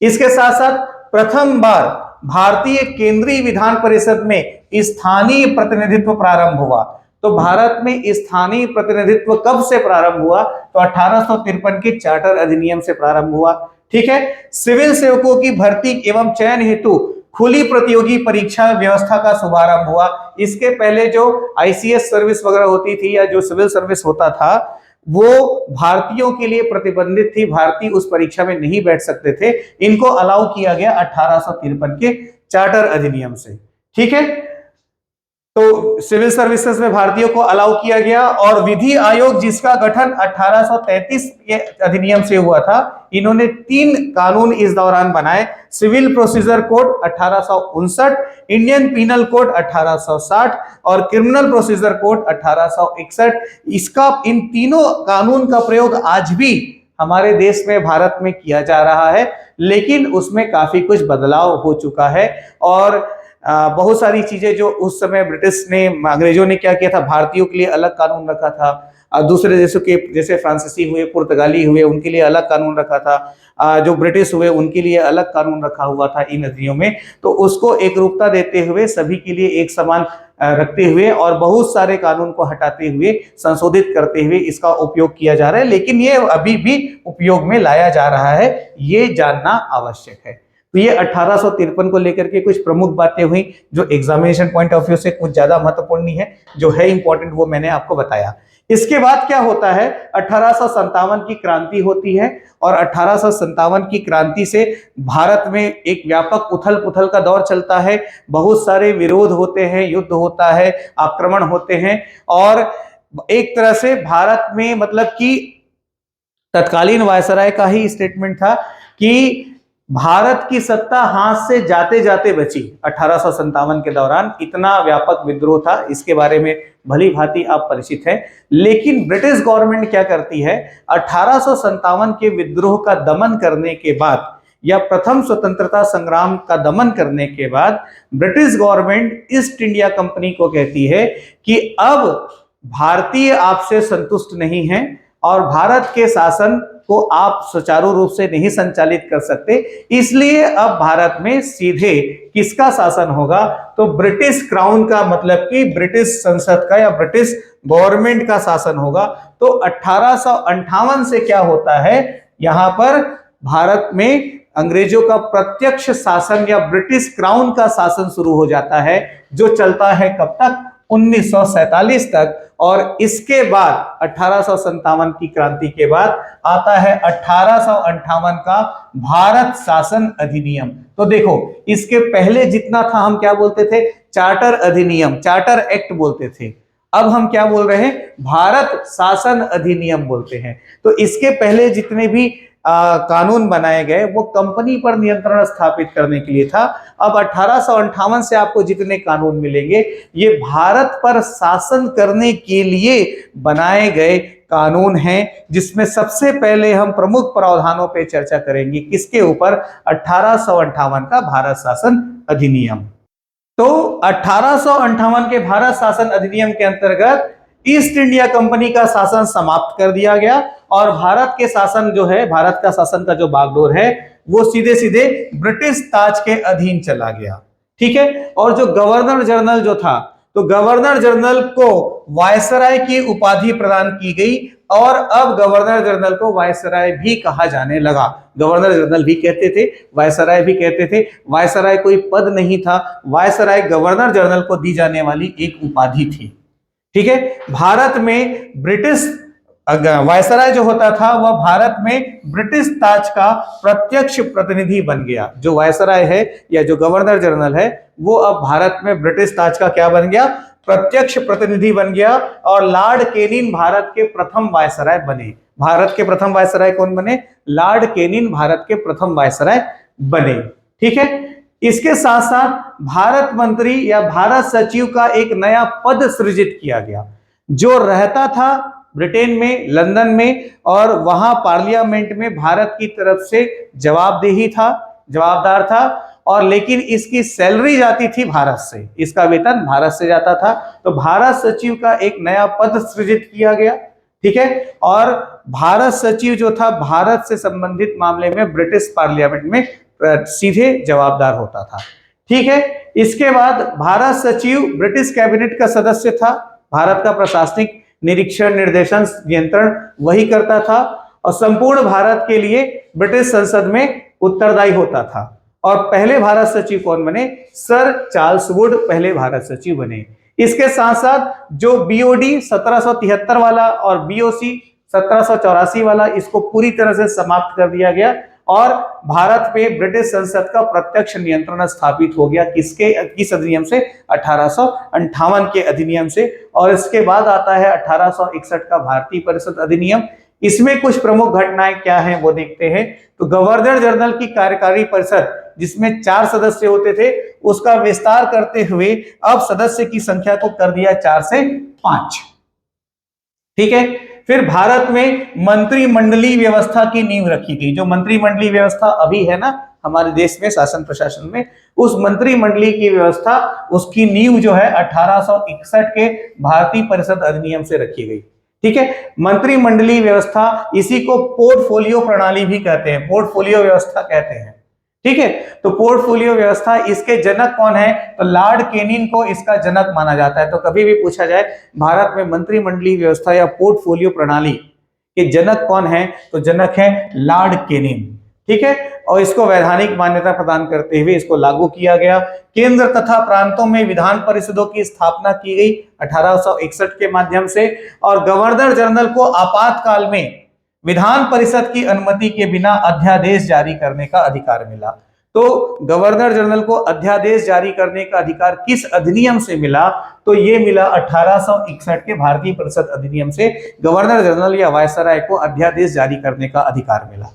इसके साथ साथ प्रथम बार भारतीय केंद्रीय विधान परिषद में स्थानीय प्रतिनिधित्व प्रारंभ हुआ। तो भारत में स्थानीय प्रतिनिधित्व कब से प्रारंभ हुआ, तो 1853 के चार्टर अधिनियम से प्रारंभ हुआ। ठीक है, सिविल सेवकों की भर्ती एवं चयन हेतु खुली प्रतियोगी परीक्षा व्यवस्था का शुभारंभ हुआ। इसके पहले जो आईसीएस सर्विस वगैरह होती थी या जो सिविल सर्विस होता था वो भारतीयों के लिए प्रतिबंधित थी, भारतीय उस परीक्षा में नहीं बैठ सकते थे। इनको अलाउ किया गया 1853 के चार्टर अधिनियम से। ठीक है, तो सिविल सर्विसेज में भारतीयों को अलाउ किया गया और विधि आयोग जिसका गठन 1833 के अधिनियम से हुआ था, इन्होंने 3 कानून इस दौरान बनाए। Civil procedure code 1859, Indian penal code 1860 और क्रिमिनल प्रोसीजर कोड 1861। इसका, इन तीनों कानून का प्रयोग आज भी हमारे देश में भारत में किया जा रहा है, लेकिन उसमें काफी कुछ बदलाव हो चुका है। और बहुत सारी चीजें जो उस समय ब्रिटिश ने, अंग्रेजों ने क्या किया था, भारतीयों के लिए अलग कानून रखा था, दूसरे देशों के जैसे फ्रांसीसी हुए, पुर्तगाली हुए, उनके लिए अलग कानून रखा था, जो ब्रिटिश हुए उनके लिए अलग कानून रखा हुआ था इन अधिनियमों में। तो उसको एक रूपता देते हुए, सभी के लिए एक समान रखते हुए और बहुत सारे कानून को हटाते हुए, संशोधित करते हुए इसका उपयोग किया जा रहा है। लेकिन ये अभी भी उपयोग में लाया जा रहा है, ये जानना आवश्यक है। तो ये 1853 को लेकर के कुछ प्रमुख बातें हुई जो एग्जामिनेशन पॉइंट ऑफ व्यू से कुछ ज्यादा महत्वपूर्ण नहीं है, जो है इंपॉर्टेंट वो मैंने आपको बताया। इसके बाद क्या होता है, 1857 की क्रांति होती है और 1857 की क्रांति से भारत में एक व्यापक उथल पुथल का दौर चलता है। बहुत सारे विरोध होते हैं, युद्ध होता है, आक्रमण होते हैं और एक तरह से भारत में मतलब कि तत्कालीन वायसराय का ही स्टेटमेंट था कि भारत की सत्ता हाथ से जाते जाते बची। 1857 के दौरान इतना व्यापक विद्रोह था, इसके बारे में भली भांति आप परिचित हैं। लेकिन ब्रिटिश गवर्नमेंट क्या करती है, 1857 के विद्रोह का दमन करने के बाद या प्रथम स्वतंत्रता संग्राम का दमन करने के बाद British government east India company को कहती है कि अब भारतीय आपसे संतुष्ट नहीं है और भारत के शासन को आप सुचारू रूप से नहीं संचालित कर सकते, इसलिए अब भारत में सीधे किसका शासन होगा, तो ब्रिटिश क्राउन का, मतलब कि ब्रिटिश संसद का या ब्रिटिश गवर्नमेंट का शासन होगा। तो 1858 से क्या होता है, यहां पर भारत में अंग्रेजों का प्रत्यक्ष शासन या ब्रिटिश क्राउन का शासन शुरू हो जाता है, जो चलता है कब तक, 1947 तक। और इसके बाद 1857 की क्रांति के बाद आता है 1858 का भारत शासन अधिनियम। तो देखो, इसके पहले जितना था हम क्या बोलते थे, चार्टर अधिनियम, चार्टर एक्ट बोलते थे। अब हम क्या बोल रहे हैं, भारत शासन अधिनियम बोलते हैं। तो इसके पहले जितने भी कानून बनाए गए वो कंपनी पर नियंत्रण स्थापित करने के लिए था। अब 1858 से आपको जितने कानून मिलेंगे ये भारत पर शासन करने के लिए बनाए गए कानून हैं, जिसमें सबसे पहले हम प्रमुख प्रावधानों पे चर्चा करेंगे। किसके ऊपर, 1858 का भारत शासन अधिनियम। तो 1858 के भारत शासन अधिनियम के अंतर्गत ईस्ट इंडिया कंपनी का शासन समाप्त कर दिया गया और भारत के शासन जो है, भारत का शासन का जो बागडोर है वो सीधे सीधे ब्रिटिश ताज के अधीन चला गया। ठीक है। और जो गवर्नर जनरल जो था, तो गवर्नर जनरल को वायसराय की उपाधि प्रदान की गई और अब गवर्नर जनरल को वायसराय भी कहा जाने लगा। गवर्नर जनरल भी कहते थे, वायसराय भी कहते थे। वायसराय कोई पद नहीं था, वायसराय गवर्नर जनरल को दी जाने वाली एक उपाधि थी। ठीक है। भारत में ब्रिटिश वायसराय जो होता था वह भारत में ब्रिटिश ताज का प्रत्यक्ष प्रतिनिधि बन गया। जो वायसराय है या जो गवर्नर जनरल है वो अब भारत में ब्रिटिश ताज का क्या बन गया, प्रत्यक्ष प्रतिनिधि बन गया। और लॉर्ड केनिन भारत के प्रथम वायसराय बने। भारत के प्रथम वायसराय कौन बने, लॉर्ड केनिन भारत के प्रथम वायसराय बने। ठीक है। इसके साथ साथ भारत मंत्री या भारत सचिव का एक नया पद सृजित किया गया, जो रहता था ब्रिटेन में, लंदन में, और वहां पार्लियामेंट में भारत की तरफ से जवाबदार था। और लेकिन इसकी सैलरी जाती थी भारत से, इसका वेतन भारत से जाता था। तो भारत सचिव का एक नया पद सृजित किया गया। ठीक है। और भारत सचिव जो था भारत से संबंधित मामले में ब्रिटिश पार्लियामेंट में सीधे जवाबदार होता था। ठीक है। इसके बाद भारत सचिव ब्रिटिश कैबिनेट का सदस्य था। भारत का प्रशासनिक निरीक्षण, निर्देशन, नियंत्रण वही करता था और संपूर्ण भारत के लिए ब्रिटिश संसद में उत्तरदायी होता था। और पहले भारत सचिव कौन बने, सर चार्ल्स वुड पहले भारत सचिव बने। इसके साथ साथ जो बीओडी 1773 वाला और बीओसी 1784 वाला, इसको पूरी तरह से समाप्त कर दिया गया और भारत पे ब्रिटिश संसद का प्रत्यक्ष नियंत्रण स्थापित हो गया। किस अधिनियम से, 1858 के अधिनियम से। और इसके बाद आता है 1861 का भारतीय परिषद अधिनियम। इसमें कुछ प्रमुख घटनाएं क्या हैं वो देखते हैं। तो गवर्नर जनरल की कार्यकारी परिषद, जिसमें 4 सदस्य होते थे, उसका विस्तार करते हुए अब सदस्य की संख्या को कर दिया 4 से 5। ठीक है। फिर भारत में मंत्रिमंडलीय व्यवस्था की नींव रखी गई। जो मंत्रिमंडलीय व्यवस्था अभी है ना हमारे देश में शासन प्रशासन में, उस मंत्रिमंडलीय की व्यवस्था, उसकी नींव जो है 1861 के भारतीय परिषद अधिनियम से रखी गई। ठीक है। मंत्रिमंडलीय व्यवस्था, इसी को पोर्टफोलियो प्रणाली भी कहते हैं, पोर्टफोलियो व्यवस्था कहते हैं। ठीक है। तो पोर्टफोलियो व्यवस्था, इसके जनक कौन है, तो लॉर्ड केनिन को इसका जनक माना जाता है। तो कभी भी पूछा जाए भारत में मंत्रिमंडलीय व्यवस्था या पोर्टफोलियो प्रणाली के जनक कौन है, तो जनक है लॉर्ड केनिन। ठीक है। और इसको वैधानिक मान्यता प्रदान करते हुए इसको लागू किया गया। केंद्र तथा प्रांतों में विधान परिषदों की स्थापना की गई 1861 के माध्यम से। और गवर्नर जनरल को आपातकाल में विधान परिषद की अनुमति के बिना अध्यादेश जारी करने का अधिकार मिला। तो गवर्नर जनरल को अध्यादेश जारी करने का अधिकार किस अधिनियम से मिला, तो ये मिला 1861 के भारतीय परिषद अधिनियम से। गवर्नर जनरल या वायसराय को अध्यादेश जारी करने का अधिकार मिला।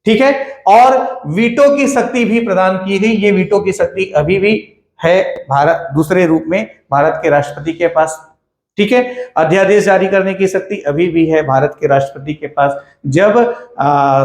ठीक है। और वीटो की शक्ति भी प्रदान की गई। ये वीटो की शक्ति अभी भी है भारत दूसरे रूप में भारत के राष्ट्रपति के पास। ठीक है। अध्यादेश जारी करने की शक्ति अभी भी है भारत के राष्ट्रपति के पास। जब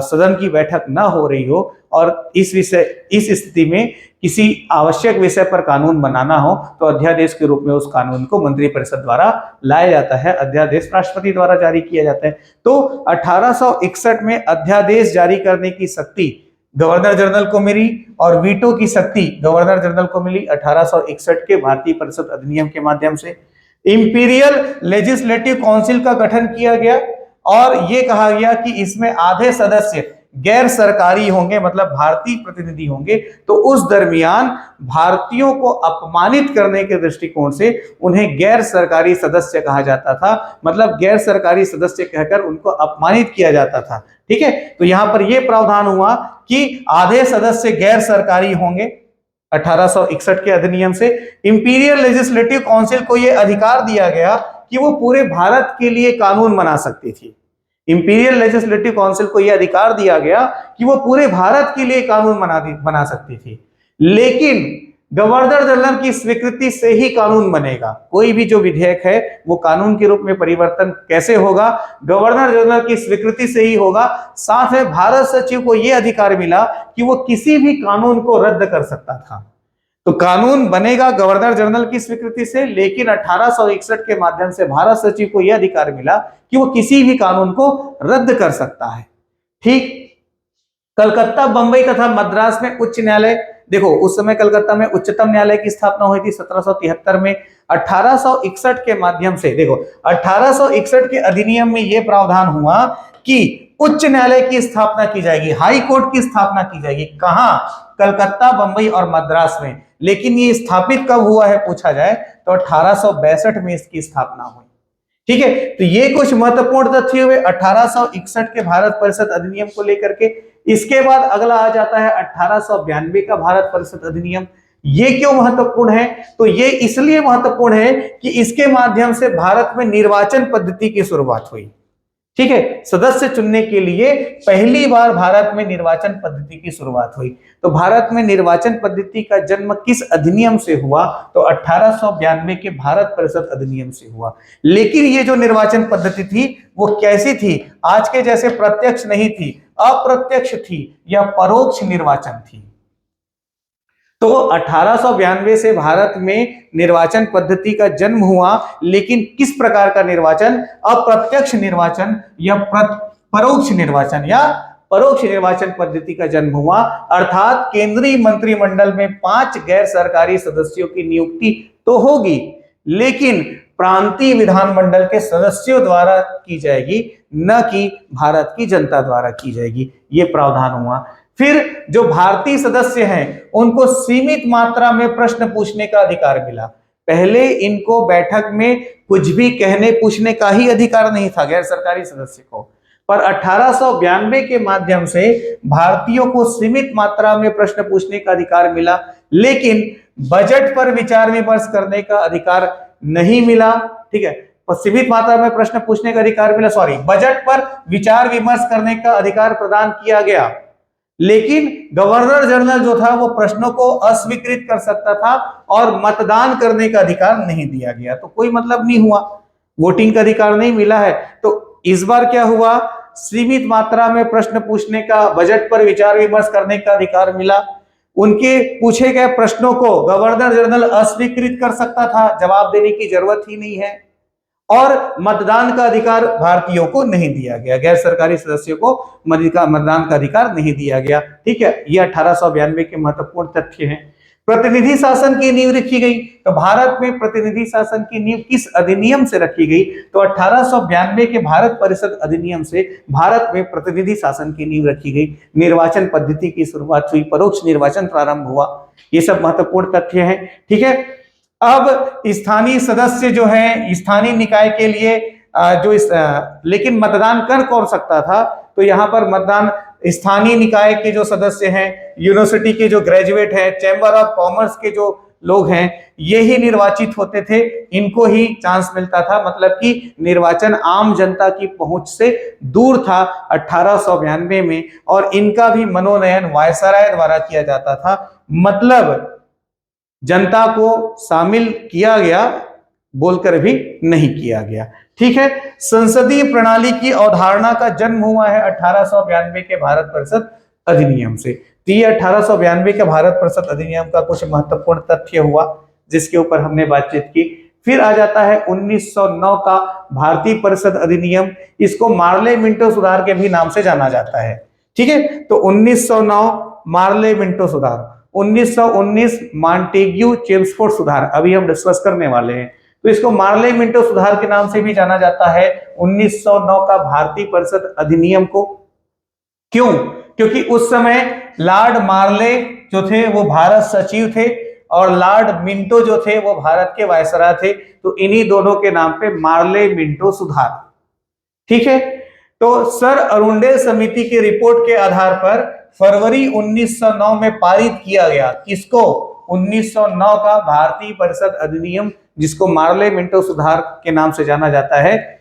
सदन की बैठक ना हो रही हो और इस स्थिति में किसी आवश्यक विषय पर कानून बनाना हो तो अध्यादेश के रूप में उस कानून को मंत्रिपरिषद द्वारा लाया जाता है, अध्यादेश राष्ट्रपति द्वारा जारी किया जाता है। तो 1861 में अध्यादेश जारी करने की शक्ति गवर्नर जनरल को मिली और वीटो की शक्ति गवर्नर जनरल को मिली 1861 के भारतीय परिषद अधिनियम के माध्यम से। इंपीरियल लेजिस्लेटिव काउंसिल का गठन किया गया और यह कहा गया कि इसमें आधे सदस्य गैर सरकारी होंगे, मतलब भारतीय प्रतिनिधि होंगे। तो उस दरमियान भारतीयों को अपमानित करने के दृष्टिकोण से उन्हें गैर सरकारी सदस्य कहा जाता था, मतलब गैर सरकारी सदस्य कहकर उनको अपमानित किया जाता था। ठीक है, तो यहां पर यह प्रावधान हुआ कि आधे सदस्य गैर सरकारी होंगे 1861 के अधिनियम से। इंपीरियल लेजिस्लेटिव काउंसिल को यह अधिकार दिया गया कि वो पूरे भारत के लिए कानून बना सकती थी। इंपीरियल लेजिस्लेटिव काउंसिल को यह अधिकार दिया गया कि वो पूरे भारत के लिए कानून बना सकती थी, लेकिन गवर्नर जनरल की स्वीकृति से ही कानून बनेगा। कोई भी जो विधेयक है वो कानून के रूप में परिवर्तन कैसे होगा, गवर्नर जनरल की स्वीकृति से ही होगा। साथ में भारत सचिव को यह अधिकार मिला कि वो किसी भी कानून को रद्द कर सकता था। तो कानून बनेगा गवर्नर जनरल की स्वीकृति से, लेकिन 1861 के माध्यम से भारत सचिव को यह अधिकार मिला कि वो किसी भी कानून को रद्द कर सकता है। ठीक, कलकत्ता, बंबई तथा मद्रास में उच्च न्यायालय, देखो उस समय कलकत्ता में उच्चतम न्यायालय की स्थापना हुई थी 1773 में। 1861 के माध्यम से, देखो 1861 के अधिनियम में यह प्रावधान हुआ कि उच्च न्यायालय की स्थापना की जाएगी, हाई कोर्ट की स्थापना की जाएगी। कहां? कलकत्ता, बंबई और मद्रास में। लेकिन ये स्थापित कब हुआ है पूछा जाए तो 1862 में इसकी स्थापना हुई। ठीक है, तो ये कुछ महत्वपूर्ण तथ्य हुए 1861 के भारत परिषद अधिनियम को लेकर के। इसके बाद अगला आ जाता है 1892 का भारत परिषद अधिनियम। ये क्यों महत्वपूर्ण है? तो ये इसलिए महत्वपूर्ण है कि इसके माध्यम से भारत में निर्वाचन पद्धति की शुरुआत हुई। ठीक है, सदस्य चुनने के लिए पहली बार भारत में निर्वाचन पद्धति की शुरुआत हुई। तो भारत में निर्वाचन पद्धति का जन्म किस अधिनियम से हुआ? तो 1892 के भारत परिषद अधिनियम से हुआ। लेकिन ये जो निर्वाचन पद्धति थी वो कैसी थी? आज के जैसे प्रत्यक्ष नहीं थी, अप्रत्यक्ष थी या परोक्ष निर्वाचन थी। तो 1892 से भारत में निर्वाचन पद्धति का जन्म हुआ, लेकिन किस प्रकार का निर्वाचन? अप्रत्यक्ष निर्वाचन या परोक्ष निर्वाचन या परोक्ष निर्वाचन पद्धति का जन्म हुआ। अर्थात केंद्रीय मंत्रिमंडल में 5 गैर सरकारी सदस्यों की नियुक्ति तो होगी, लेकिन प्रांतीय विधानमंडल के सदस्यों द्वारा की जाएगी, न कि भारत की जनता द्वारा की जाएगी। ये प्रावधान हुआ। फिर जो भारतीय सदस्य हैं उनको सीमित मात्रा में प्रश्न पूछने का अधिकार मिला। पहले इनको बैठक में कुछ भी कहने पूछने का ही अधिकार नहीं था गैर सरकारी सदस्य को, पर 1892 के माध्यम से भारतीयों को सीमित मात्रा में प्रश्न पूछने का अधिकार मिला, लेकिन बजट पर विचार विमर्श करने का अधिकार नहीं मिला। ठीक है, सीमित मात्रा में प्रश्न पूछने का अधिकार मिला, बजट पर विचार विमर्श करने का अधिकार प्रदान किया गया, लेकिन गवर्नर जनरल जो था वो प्रश्नों को अस्वीकृत कर सकता था और मतदान करने का अधिकार नहीं दिया गया। तो कोई मतलब नहीं हुआ, वोटिंग का अधिकार नहीं मिला है। तो इस बार क्या हुआ? सीमित मात्रा में प्रश्न पूछने का, बजट पर विचार विमर्श करने का अधिकार मिला। उनके पूछे गए प्रश्नों को गवर्नर जनरल अस्वीकृत कर सकता था, जवाब देने की जरूरत ही नहीं है। और मतदान का अधिकार भारतीयों को नहीं दिया गया, गैर सरकारी सदस्यों को मतदान का अधिकार नहीं दिया गया। ठीक है, ये 1892 के महत्वपूर्ण तथ्य हैं। प्रतिनिधि शासन की नींव रखी गई। तो भारत में प्रतिनिधि शासन की नींव किस अधिनियम से रखी गई? तो 1892 के भारत परिषद अधिनियम से भारत में प्रतिनिधि शासन की नींव रखी गई। निर्वाचन पद्धति की शुरुआत हुई, परोक्ष निर्वाचन प्रारंभ हुआ। ये सब महत्वपूर्ण तथ्य हैं। ठीक है, अब स्थानीय सदस्य जो है स्थानीय निकाय के लिए लेकिन मतदान कर कौन सकता था? तो यहाँ पर मतदान स्थानीय निकाय के जो सदस्य हैं, यूनिवर्सिटी के जो ग्रेजुएट हैं, चैम्बर ऑफ कॉमर्स के जो लोग हैं, ये ही निर्वाचित होते थे, इनको ही चांस मिलता था। मतलब कि निर्वाचन आम जनता की पहुंच से दूर था 1892 में, और इनका भी मनोनयन वायसराय द्वारा किया जाता था। मतलब जनता को शामिल किया गया, बोलकर भी नहीं किया गया। ठीक है, संसदीय प्रणाली की अवधारणा का जन्म हुआ है 1892 के भारत परिषद अधिनियम से। तो ये 1892 के भारत परिषद अधिनियम का कुछ महत्वपूर्ण तथ्य हुआ जिसके ऊपर हमने बातचीत की। फिर आ जाता है 1909 का भारतीय परिषद अधिनियम, इसको मार्ले मिंटो सुधार के भी नाम से जाना जाता है। ठीक है, तो 1909 मार्ले मिंटो सुधार, 1919 मॉन्टेग्यू चेम्सफोर्ड सुधार, अभी हम डिस्कस करने वाले हैं। तो इसको मार्ले मिंटो सुधार के नाम से भी जाना जाता है 1909 का भारतीय परिषद अधिनियम को। क्यों? क्योंकि उस समय लॉर्ड मार्ले जो थे वो भारत सचिव थे और लॉर्ड मिंटो जो थे वो भारत के वायसराय थे। तो इन्हीं दोनों के नाम पे मार्ले मिंटो सुधार। ठीक है, तो सर अरुंडेल समिति की रिपोर्ट के आधार पर फरवरी 1909 में पारित किया गया, किसको? 1909 का भारतीय परिषद अधिनियम, जिसको मार्ले मिंटो सुधार के नाम से जाना जाता है।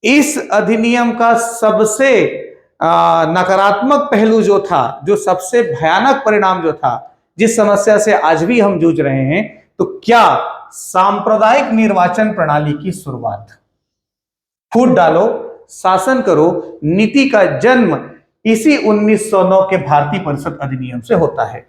इस अधिनियम का सबसे नकारात्मक पहलू जो था, जो सबसे भयानक परिणाम जो था, जिस समस्या से आज भी हम जूझ रहे हैं, तो क्या? सांप्रदायिक निर्वाचन प्रणाली की शुरुआत। फूट डालो, शासन करो नीति का जन्म इसी 1909 के भारतीय परिषद अधिनियम से होता है।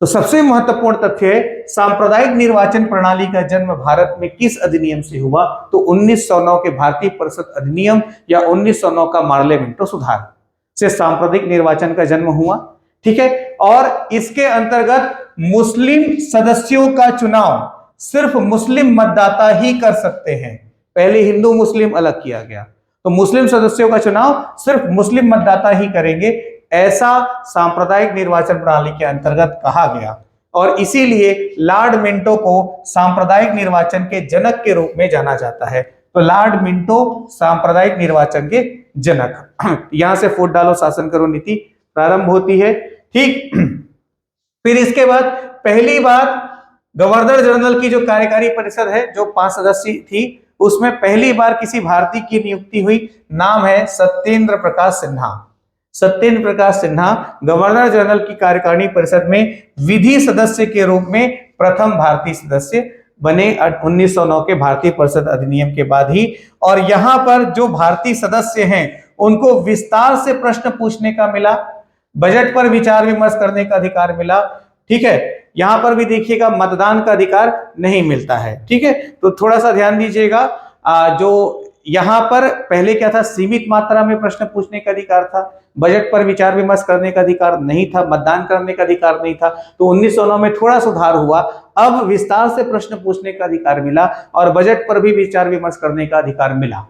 तो सबसे महत्वपूर्ण तथ्य है सांप्रदायिक निर्वाचन प्रणाली का जन्म भारत में किस अधिनियम से हुआ? तो 1909 के भारतीय परिषद अधिनियम या 1909 का मार्ले मिंटो सुधार से सांप्रदायिक निर्वाचन का जन्म हुआ। ठीक है, और इसके अंतर्गत मुस्लिम सदस्यों का चुनाव सिर्फ मुस्लिम मतदाता ही कर सकते हैं। पहले हिंदू मुस्लिम अलग किया गया, तो मुस्लिम सदस्यों का चुनाव सिर्फ मुस्लिम मतदाता ही करेंगे, ऐसा सांप्रदायिक निर्वाचन प्रणाली के अंतर्गत कहा गया। और इसीलिए लॉर्ड मिंटो को सांप्रदायिक निर्वाचन के जनक के रूप में जाना जाता है। तो लॉर्ड मिंटो सांप्रदायिक निर्वाचन के जनक। यहां से फूट डालो, शासन करो नीति प्रारंभ होती है। ठीक, फिर इसके बाद पहली बार गवर्नर जनरल की जो कार्यकारी परिषद है, जो 5 सदस्य थी, उसमें पहली बार किसी भारतीय की नियुक्ति हुई। नाम है सत्येंद्र प्रकाश सिन्हा। सत्येंद्र प्रकाश सिन्हा गवर्नर जनरल की कार्यकारिणी परिषद में विधि सदस्य के रूप में प्रथम भारतीय सदस्य बने 1909 के भारतीय परिषद अधिनियम के बाद ही। और यहां पर जो भारतीय सदस्य हैं उनको विस्तार से प्रश्न पूछने का मिला, बजट पर विचार विमर्श करने का अधिकार मिला। ठीक है, यहां पर भी देखिएगा मतदान का अधिकार नहीं मिलता है। ठीक है, तो थोड़ा सा ध्यान दीजिएगा, जो यहां पर पहले क्या था, सीमित मात्रा में प्रश्न पूछने का अधिकार था, बजट पर विचार विमर्श करने का अधिकार नहीं था, मतदान करने का अधिकार नहीं था। तो 1909 में थोड़ा सुधार हुआ, अब विस्तार से प्रश्न पूछने का अधिकार मिला और बजट पर भी विचार विमर्श करने का अधिकार मिला।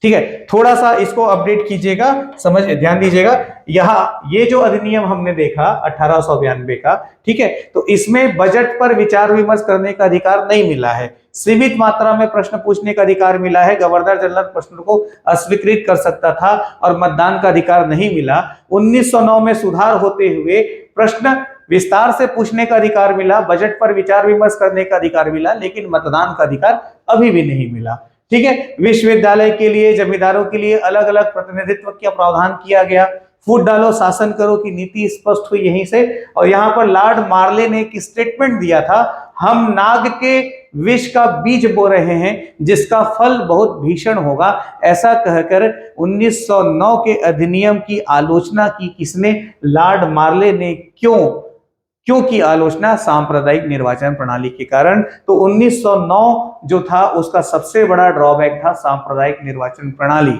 ठीक है, थोड़ा सा इसको अपडेट कीजिएगा, समझ ध्यान दीजिएगा। यहाँ ये जो अधिनियम हमने देखा 1892 का, ठीक है, तो इसमें बजट पर विचार विमर्श करने का अधिकार नहीं मिला है, सीमित मात्रा में प्रश्न पूछने का अधिकार मिला है, गवर्नर जनरल प्रश्न को अस्वीकृत कर सकता था और मतदान का अधिकार नहीं मिला। 1909 में सुधार होते हुए प्रश्न विस्तार से पूछने का अधिकार मिला, बजट पर विचार विमर्श करने का अधिकार मिला, लेकिन मतदान का अधिकार अभी भी नहीं मिला। ठीक है, विश्वविद्यालय के लिए, जमींदारों के लिए अलग अलग प्रतिनिधित्व का प्रावधान किया गया। फूट डालो, शासन करो की नीति स्पष्ट हुई यहीं से। और यहाँ पर लॉर्ड मार्ले ने एक स्टेटमेंट दिया था, हम नाग के विष का बीज बो रहे हैं जिसका फल बहुत भीषण होगा। ऐसा कहकर 1909 के अधिनियम की आलोचना की किसने? लॉर्ड मार्ले ने। क्यों की आलोचना? सांप्रदायिक निर्वाचन प्रणाली के कारण। तो 1909 जो था उसका सबसे बड़ा ड्रॉबैक था सांप्रदायिक निर्वाचन प्रणाली।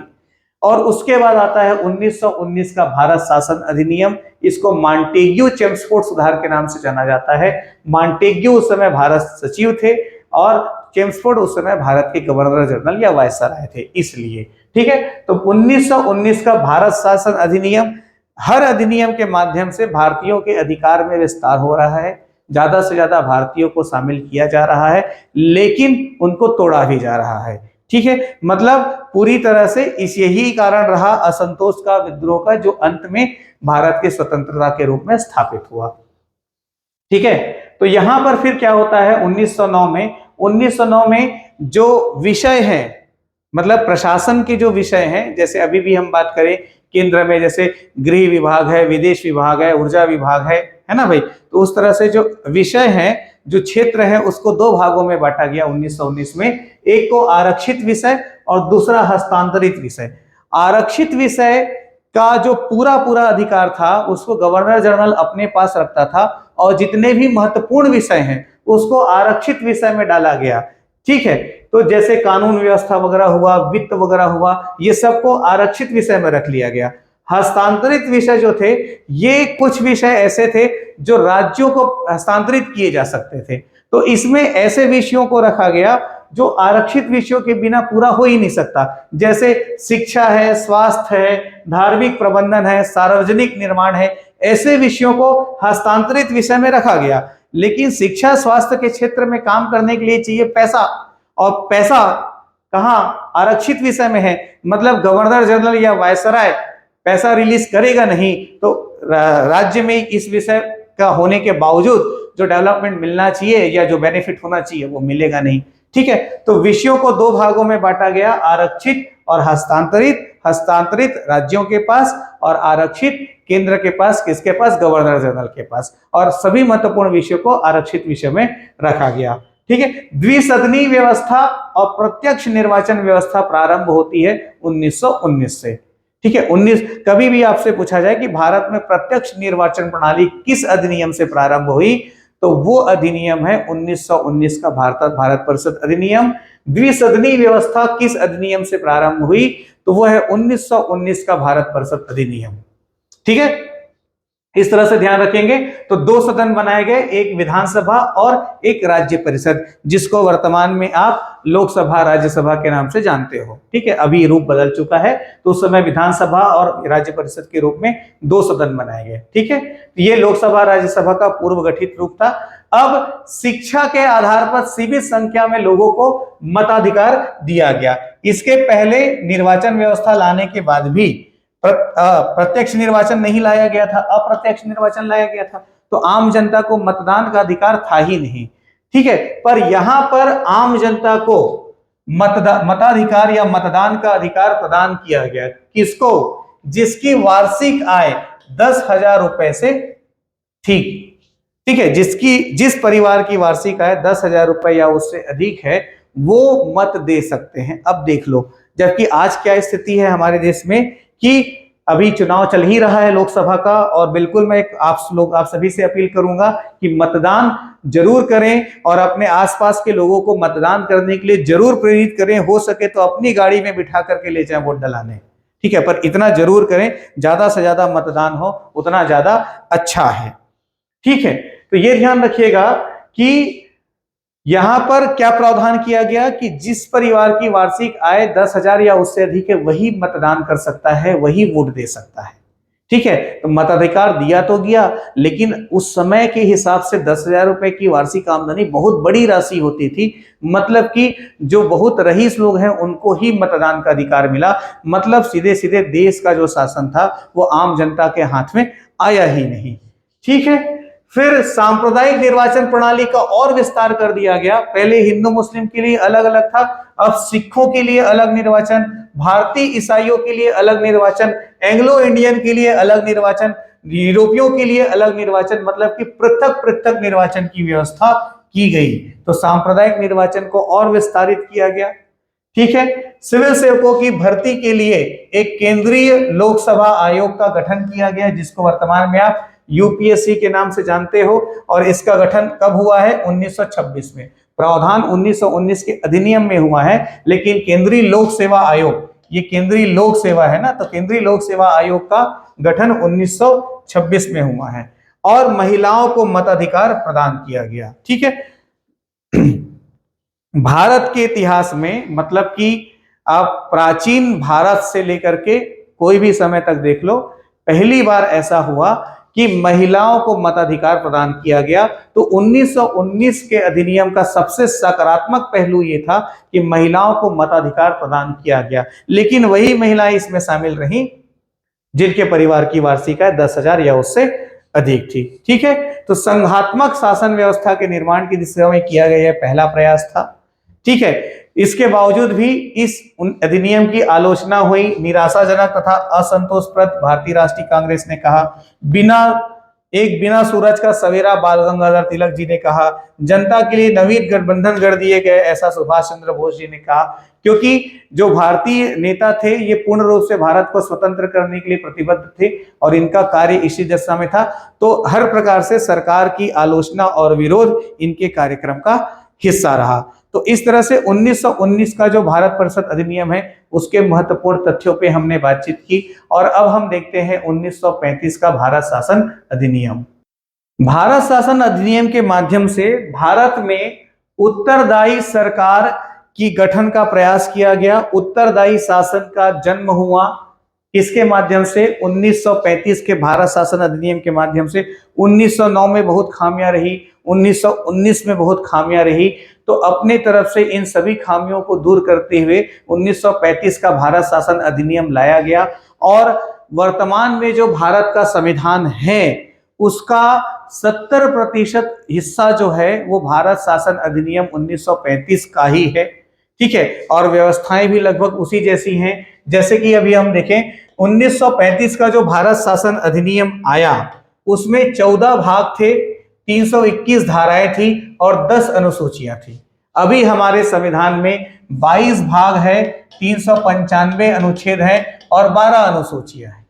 और उसके बाद आता है 1919 का भारत शासन अधिनियम, इसको मॉन्टेग्यू चेम्सफोर्ड सुधार के नाम से जाना जाता है। मॉन्टेग्यू उस समय भारत सचिव थे और चेम्सफोर्ड उस समय भारत के गवर्नर जनरल या वायसराय थे, इसलिए। ठीक है, तो 1919 का भारत शासन अधिनियम, हर अधिनियम के माध्यम से भारतीयों के अधिकार में विस्तार हो रहा है, ज्यादा से ज्यादा भारतीयों को शामिल किया जा रहा है, लेकिन उनको तोड़ा भी जा रहा है। ठीक है, मतलब पूरी तरह से इस यही कारण रहा असंतोष का, विद्रोह का, जो अंत में भारत के स्वतंत्रता के रूप में स्थापित हुआ। ठीक है, तो यहां पर फिर क्या होता है 1909 में जो विषय है, मतलब प्रशासन के जो विषय हैं, जैसे अभी भी हम बात करें केंद्र में जैसे गृह विभाग है, विदेश विभाग है, ऊर्जा विभाग है ना भाई, तो उस तरह से जो विषय हैं जो क्षेत्र है उसको दो भागों में बांटा गया 1919 में। एक को आरक्षित विषय और दूसरा हस्तांतरित विषय। आरक्षित विषय का जो पूरा पूरा अधिकार था उसको गवर्नर जनरल अपने पास रखता था, और जितने भी महत्वपूर्ण विषय हैं उसको आरक्षित विषय में डाला गया। ठीक है, तो जैसे कानून व्यवस्था वगैरह हुआ, वित्त वगैरह हुआ, ये सबको आरक्षित विषय में रख लिया गया। हस्तांतरित विषय जो थे, ये कुछ विषय ऐसे थे जो राज्यों को हस्तांतरित किए जा सकते थे, तो इसमें ऐसे विषयों को रखा गया जो आरक्षित विषयों के बिना पूरा हो ही नहीं सकता, जैसे शिक्षा है, स्वास्थ्य है, धार्मिक प्रबंधन है, सार्वजनिक निर्माण है, ऐसे विषयों को हस्तांतरित विषय में रखा गया। लेकिन शिक्षा स्वास्थ्य के क्षेत्र में काम करने के लिए चाहिए पैसा, और पैसा कहाँ, आरक्षित विषय में है। मतलब गवर्नर जनरल या वायसराय पैसा रिलीज करेगा नहीं तो राज्य में इस विषय का होने के बावजूद जो डेवलपमेंट मिलना चाहिए या जो बेनिफिट होना चाहिए वो मिलेगा नहीं। ठीक है, तो विषयों को दो भागों में बांटा गया, आरक्षित और हस्तांतरित। हस्तांतरित राज्यों के पास और आरक्षित केंद्र के पास, किसके पास, गवर्नर जनरल के पास। और सभी महत्वपूर्ण विषयों को आरक्षित विषय में रखा गया। ठीक है, द्विसदनी व्यवस्था और प्रत्यक्ष निर्वाचन व्यवस्था प्रारंभ होती है 1919 से। ठीक है, 19 कभी भी आपसे पूछा जाए कि भारत में प्रत्यक्ष निर्वाचन प्रणाली किस अधिनियम से प्रारंभ हुई, तो वो अधिनियम है 1919 का भारत परिषद अधिनियम। द्विसदनी व्यवस्था किस अधिनियम से प्रारंभ हुई, तो वो है 1919 का भारत परिषद अधिनियम। ठीक है, इस तरह से ध्यान रखेंगे। तो दो सदन बनाए गए, एक विधानसभा और एक राज्य परिषद, जिसको वर्तमान में आप लोकसभा राज्यसभा के नाम से जानते हो। ठीक है, अभी रूप बदल चुका है, तो उस समय विधानसभा और राज्य परिषद के रूप में दो सदन बनाए गए। ठीक है, ये लोकसभा राज्यसभा का पूर्व गठित रूप था। अब शिक्षा के आधार पर सीमित संख्या में लोगों को मताधिकार दिया गया। इसके पहले निर्वाचन व्यवस्था लाने के बाद भी प्रत्यक्ष निर्वाचन नहीं लाया गया था, अप्रत्यक्ष निर्वाचन लाया गया था, तो आम जनता को मतदान का अधिकार था ही नहीं। ठीक है, पर यहां पर आम जनता को मताधिकार या मतदान का अधिकार प्रदान किया गया। किसको? जिसकी वार्षिक आय 10,000 रुपए से थी। ठीक है, जिस परिवार की वार्षिक आय 10,000 रुपए या उससे अधिक है वो मत दे सकते हैं। अब देख लो, जबकि आज क्या स्थिति है हमारे देश में कि अभी चुनाव चल ही रहा है लोकसभा का, और बिल्कुल मैं आप सभी से अपील करूंगा कि मतदान जरूर करें और अपने आसपास के लोगों को मतदान करने के लिए जरूर प्रेरित करें। हो सके तो अपनी गाड़ी में बिठा करके ले जाएं वोट डलाने। ठीक है, पर इतना जरूर करें, ज्यादा से ज्यादा मतदान हो उतना ज्यादा अच्छा है। ठीक है, तो ये ध्यान रखिएगा कि यहां पर क्या प्रावधान किया गया कि जिस परिवार की वार्षिक आय 10,000 या उससे अधिक है वही मतदान कर सकता है, वही वोट दे सकता है। ठीक है, तो मताधिकार दिया तो गया, लेकिन उस समय के हिसाब से 10,000 रुपए की वार्षिक आमदनी बहुत बड़ी राशि होती थी। मतलब कि जो बहुत रईस लोग हैं उनको ही मतदान का अधिकार मिला। मतलब सीधे सीधे देश का जो शासन था वो आम जनता के हाथ में आया ही नहीं। ठीक है, फिर सांप्रदायिक निर्वाचन प्रणाली का और विस्तार कर दिया गया। पहले हिंदू मुस्लिम के लिए अलग अलग था, अब सिखों के लिए अलग निर्वाचन, भारतीय ईसाइयों के लिए अलग निर्वाचन, एंग्लो इंडियन के लिए अलग निर्वाचन, यूरोपियों के लिए अलग निर्वाचन, मतलब कि पृथक पृथक निर्वाचन की व्यवस्था की गई। तो सांप्रदायिक निर्वाचन को और विस्तारित किया गया। ठीक है, सिविल सेवकों की भर्ती के लिए एक केंद्रीय लोकसभा आयोग का गठन किया गया, जिसको वर्तमान में आप यूपीएससी के नाम से जानते हो। और इसका गठन कब हुआ है? 1926 में। प्रावधान 1919 के अधिनियम में हुआ है, लेकिन केंद्रीय लोक सेवा आयोग, ये केंद्रीय लोक सेवा है ना, तो केंद्रीय लोक सेवा आयोग का गठन 1926 में हुआ है। और महिलाओं को मताधिकार प्रदान किया गया। ठीक है, भारत के इतिहास में, मतलब कि आप प्राचीन भारत से लेकर के कोई भी समय तक देख लो, पहली बार ऐसा हुआ कि महिलाओं को मताधिकार प्रदान किया गया। तो 1919 के अधिनियम का सबसे सकारात्मक पहलू ये था कि महिलाओं को मताधिकार प्रदान किया गया, लेकिन वही महिलाएं इसमें शामिल रहीं जिनके परिवार की वार्षिक आय 10,000 या उससे अधिक थी। ठीक है, तो संघात्मक शासन व्यवस्था के निर्माण की दिशा में किया गया पहला प्रयास था। ठीक है, इसके बावजूद भी इस अधिनियम की आलोचना हुई, निराशाजनक तथा असंतोषप्रद। भारतीय राष्ट्रीय कांग्रेस ने कहा बिना एक बिना सूरज का सवेरा बाल गंगाधर तिलक जी ने कहा, जनता के लिए नवीन गठबंधन गढ़ दिए गए, ऐसा सुभाष चंद्र बोस जी ने कहा। क्योंकि जो भारतीय नेता थे ये पूर्ण रूप से भारत को स्वतंत्र करने के लिए प्रतिबद्ध थे और इनका कार्य इसी दिशा में था। तो हर प्रकार से सरकार की आलोचना और विरोध इनके कार्यक्रम का हिस्सा रहा। तो इस तरह से 1919 का जो भारत परिषद अधिनियम है उसके महत्वपूर्ण तथ्यों पे हमने बातचीत की। और अब हम देखते हैं 1935 का भारत शासन अधिनियम। भारत शासन अधिनियम के माध्यम से भारत में उत्तरदायी सरकार की गठन का प्रयास किया गया। उत्तरदायी शासन का जन्म हुआ इसके माध्यम से 1935 के भारत शासन अधिनियम के माध्यम से। 1909 में बहुत खामियां रही, 1919 में बहुत खामियां रही, तो अपने तरफ से इन सभी खामियों को दूर करते हुए 1935 का भारत शासन अधिनियम लाया गया। और वर्तमान में जो भारत का संविधान है उसका 70% हिस्सा जो है वो भारत शासन अधिनियम 1935 का ही है। ठीक है, और व्यवस्थाएं भी लगभग उसी जैसी हैं। जैसे कि अभी हम देखें 1935 का जो भारत शासन अधिनियम आया उसमें 14 भाग थे, 321 धाराएं थी और 10 अनुसूचियां थी। अभी हमारे संविधान में 22 भाग है, 395 अनुच्छेद है और 12 अनुसूचियां हैं।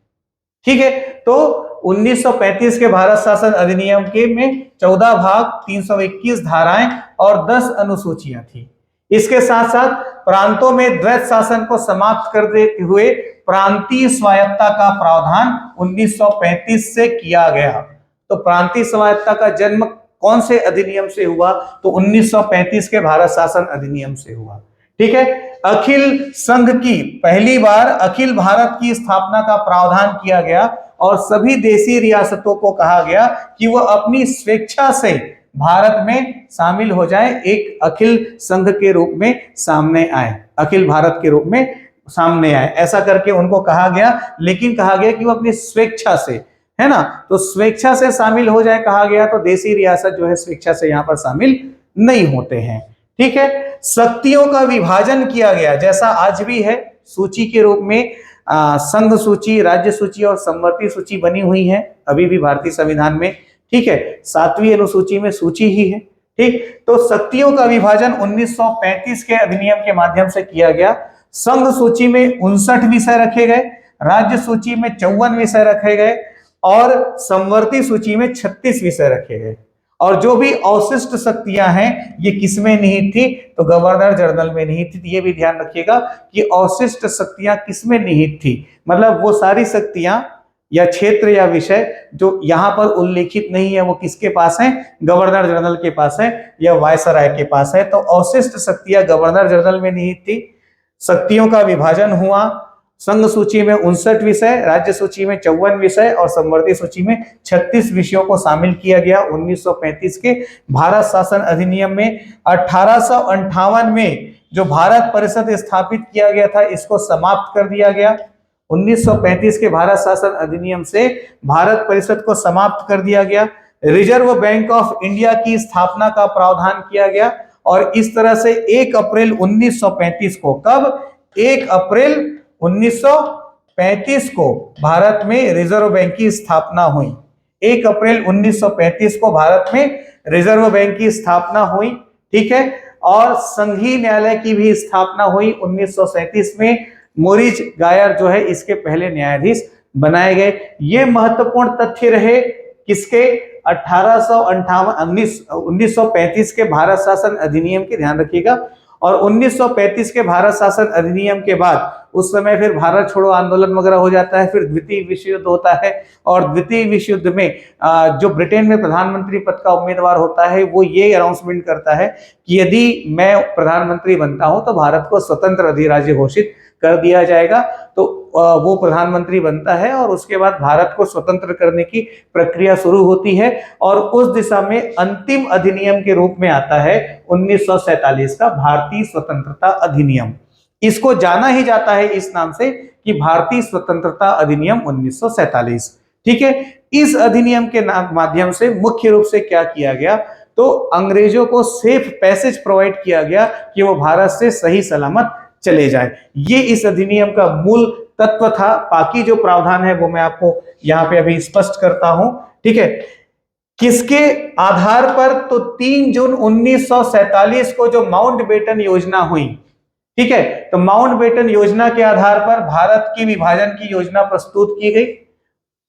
ठीक है, तो 1935 के भारत शासन अधिनियम के में 14 भाग, 321 धाराएं और 10 अनुसूचियां थी। इसके साथ साथ प्रांतों में द्वैत शासन को समाप्त कर देते हुए प्रांतीय स्वायत्ता का प्रावधान 1935 से किया गया। तो प्रांतीय स्वायत्ता का जन्म कौन से अधिनियम से हुआ? तो 1935 के भारत शासन अधिनियम से हुआ। ठीक है, अखिल संघ की पहली बार अखिल भारत की स्थापना का प्रावधान किया गया और सभी देशी रियासतों को कहा गया कि वह अपनी स्वेच्छा से भारत में शामिल हो जाए, एक अखिल संघ के रूप में सामने आए, अखिल भारत के रूप में सामने आए, ऐसा करके उनको कहा गया। लेकिन कहा गया कि वो अपनी स्वेच्छा से, है ना, तो स्वेच्छा से शामिल हो जाए कहा गया। तो देशी रियासत जो है स्वेच्छा से यहाँ पर शामिल नहीं होते हैं। ठीक है, शक्तियों का विभाजन किया गया जैसा आज भी है, सूची के रूप में संघ सूची, राज्य सूची और समवर्ती सूची बनी हुई है अभी भी भारतीय संविधान में। ठीक है, 7वीं अनुसूची में सूची ही है। ठीक, तो शक्तियों का विभाजन 1935 के अधिनियम के माध्यम से किया गया। संघ सूची में 59 विषय रखे गए, राज्य सूची में 54 विषय रखे गए और समवर्ती सूची में 36 विषय रखे गए। और जो भी अवशिष्ट शक्तियां हैं ये किसमें निहित थी? तो गवर्नर जनरल में निहित थी। ये भी ध्यान रखिएगा कि अवशिष्ट शक्तियां किसमें निहित थी, मतलब वो सारी शक्तियां या क्षेत्र या विषय जो यहाँ पर उल्लेखित नहीं है वो किसके पास है? गवर्नर जनरल के पास है या वायसराय के पास है। तो अवशिष्ट शक्तियां गवर्नर जनरल में निहित थी। शक्तियों का विभाजन हुआ, संघ सूची में 59 विषय, राज्य सूची में 54 विषय और समवर्ती सूची में 36 विषयों को शामिल किया गया 1935 के भारत शासन अधिनियम में। 1858 में जो भारत परिषद स्थापित किया गया था इसको समाप्त कर दिया गया। 1935 के भारत शासन अधिनियम से भारत परिषद को समाप्त कर दिया गया। रिजर्व बैंक ऑफ इंडिया की स्थापना का प्रावधान किया गया और इस तरह से 1 अप्रैल 1935 को, कब? 1 अप्रैल 1935 को भारत में रिजर्व बैंक की स्थापना हुई। 1 अप्रैल 1935 को भारत में रिजर्व बैंक की स्थापना हुई। ठीक है, और संघीय न्यायालय की भी स्थापना हुई 1937 में। मोरिज गायर जो है इसके पहले न्यायाधीश बनाए गए। ये महत्वपूर्ण तथ्य रहे किसके? 1935 के भारत शासन अधिनियम के, ध्यान रखिएगा। और 1935 के भारत शासन अधिनियम के बाद उस समय फिर भारत छोड़ो आंदोलन वगैरह हो जाता है, फिर द्वितीय विश्व युद्ध होता है और द्वितीय विश्व युद्ध में जो ब्रिटेन में प्रधानमंत्री पद का उम्मीदवार होता है वो ये अनाउंसमेंट करता है कि यदि मैं प्रधानमंत्री बनता हूं तो भारत को स्वतंत्र अधिराज्य घोषित कर दिया जाएगा। तो वो प्रधानमंत्री बनता है और उसके बाद भारत को स्वतंत्र करने की प्रक्रिया शुरू होती है और उस दिशा में अंतिम अधिनियम के रूप में आता है 1947 का भारतीय स्वतंत्रता अधिनियम। इसको जाना ही जाता है इस नाम से कि भारतीय स्वतंत्रता अधिनियम 1947। ठीक है, इस अधिनियम के माध्यम से मुख्य रूप से क्या किया गया? तो अंग्रेजों को सेफ पैसेज प्रोवाइड किया गया कि वो भारत से सही सलामत चले जाए। ये इस अधिनियम का मूल तत्व था। बाकी जो प्रावधान है वो मैं आपको यहाँ पे अभी स्पष्ट करता हूं। ठीक है, किसके आधार पर? तो 3 जून 1947 को जो माउंटबेटन योजना हुई, ठीक है, तो माउंटबेटन योजना के आधार पर भारत की विभाजन की योजना प्रस्तुत की गई।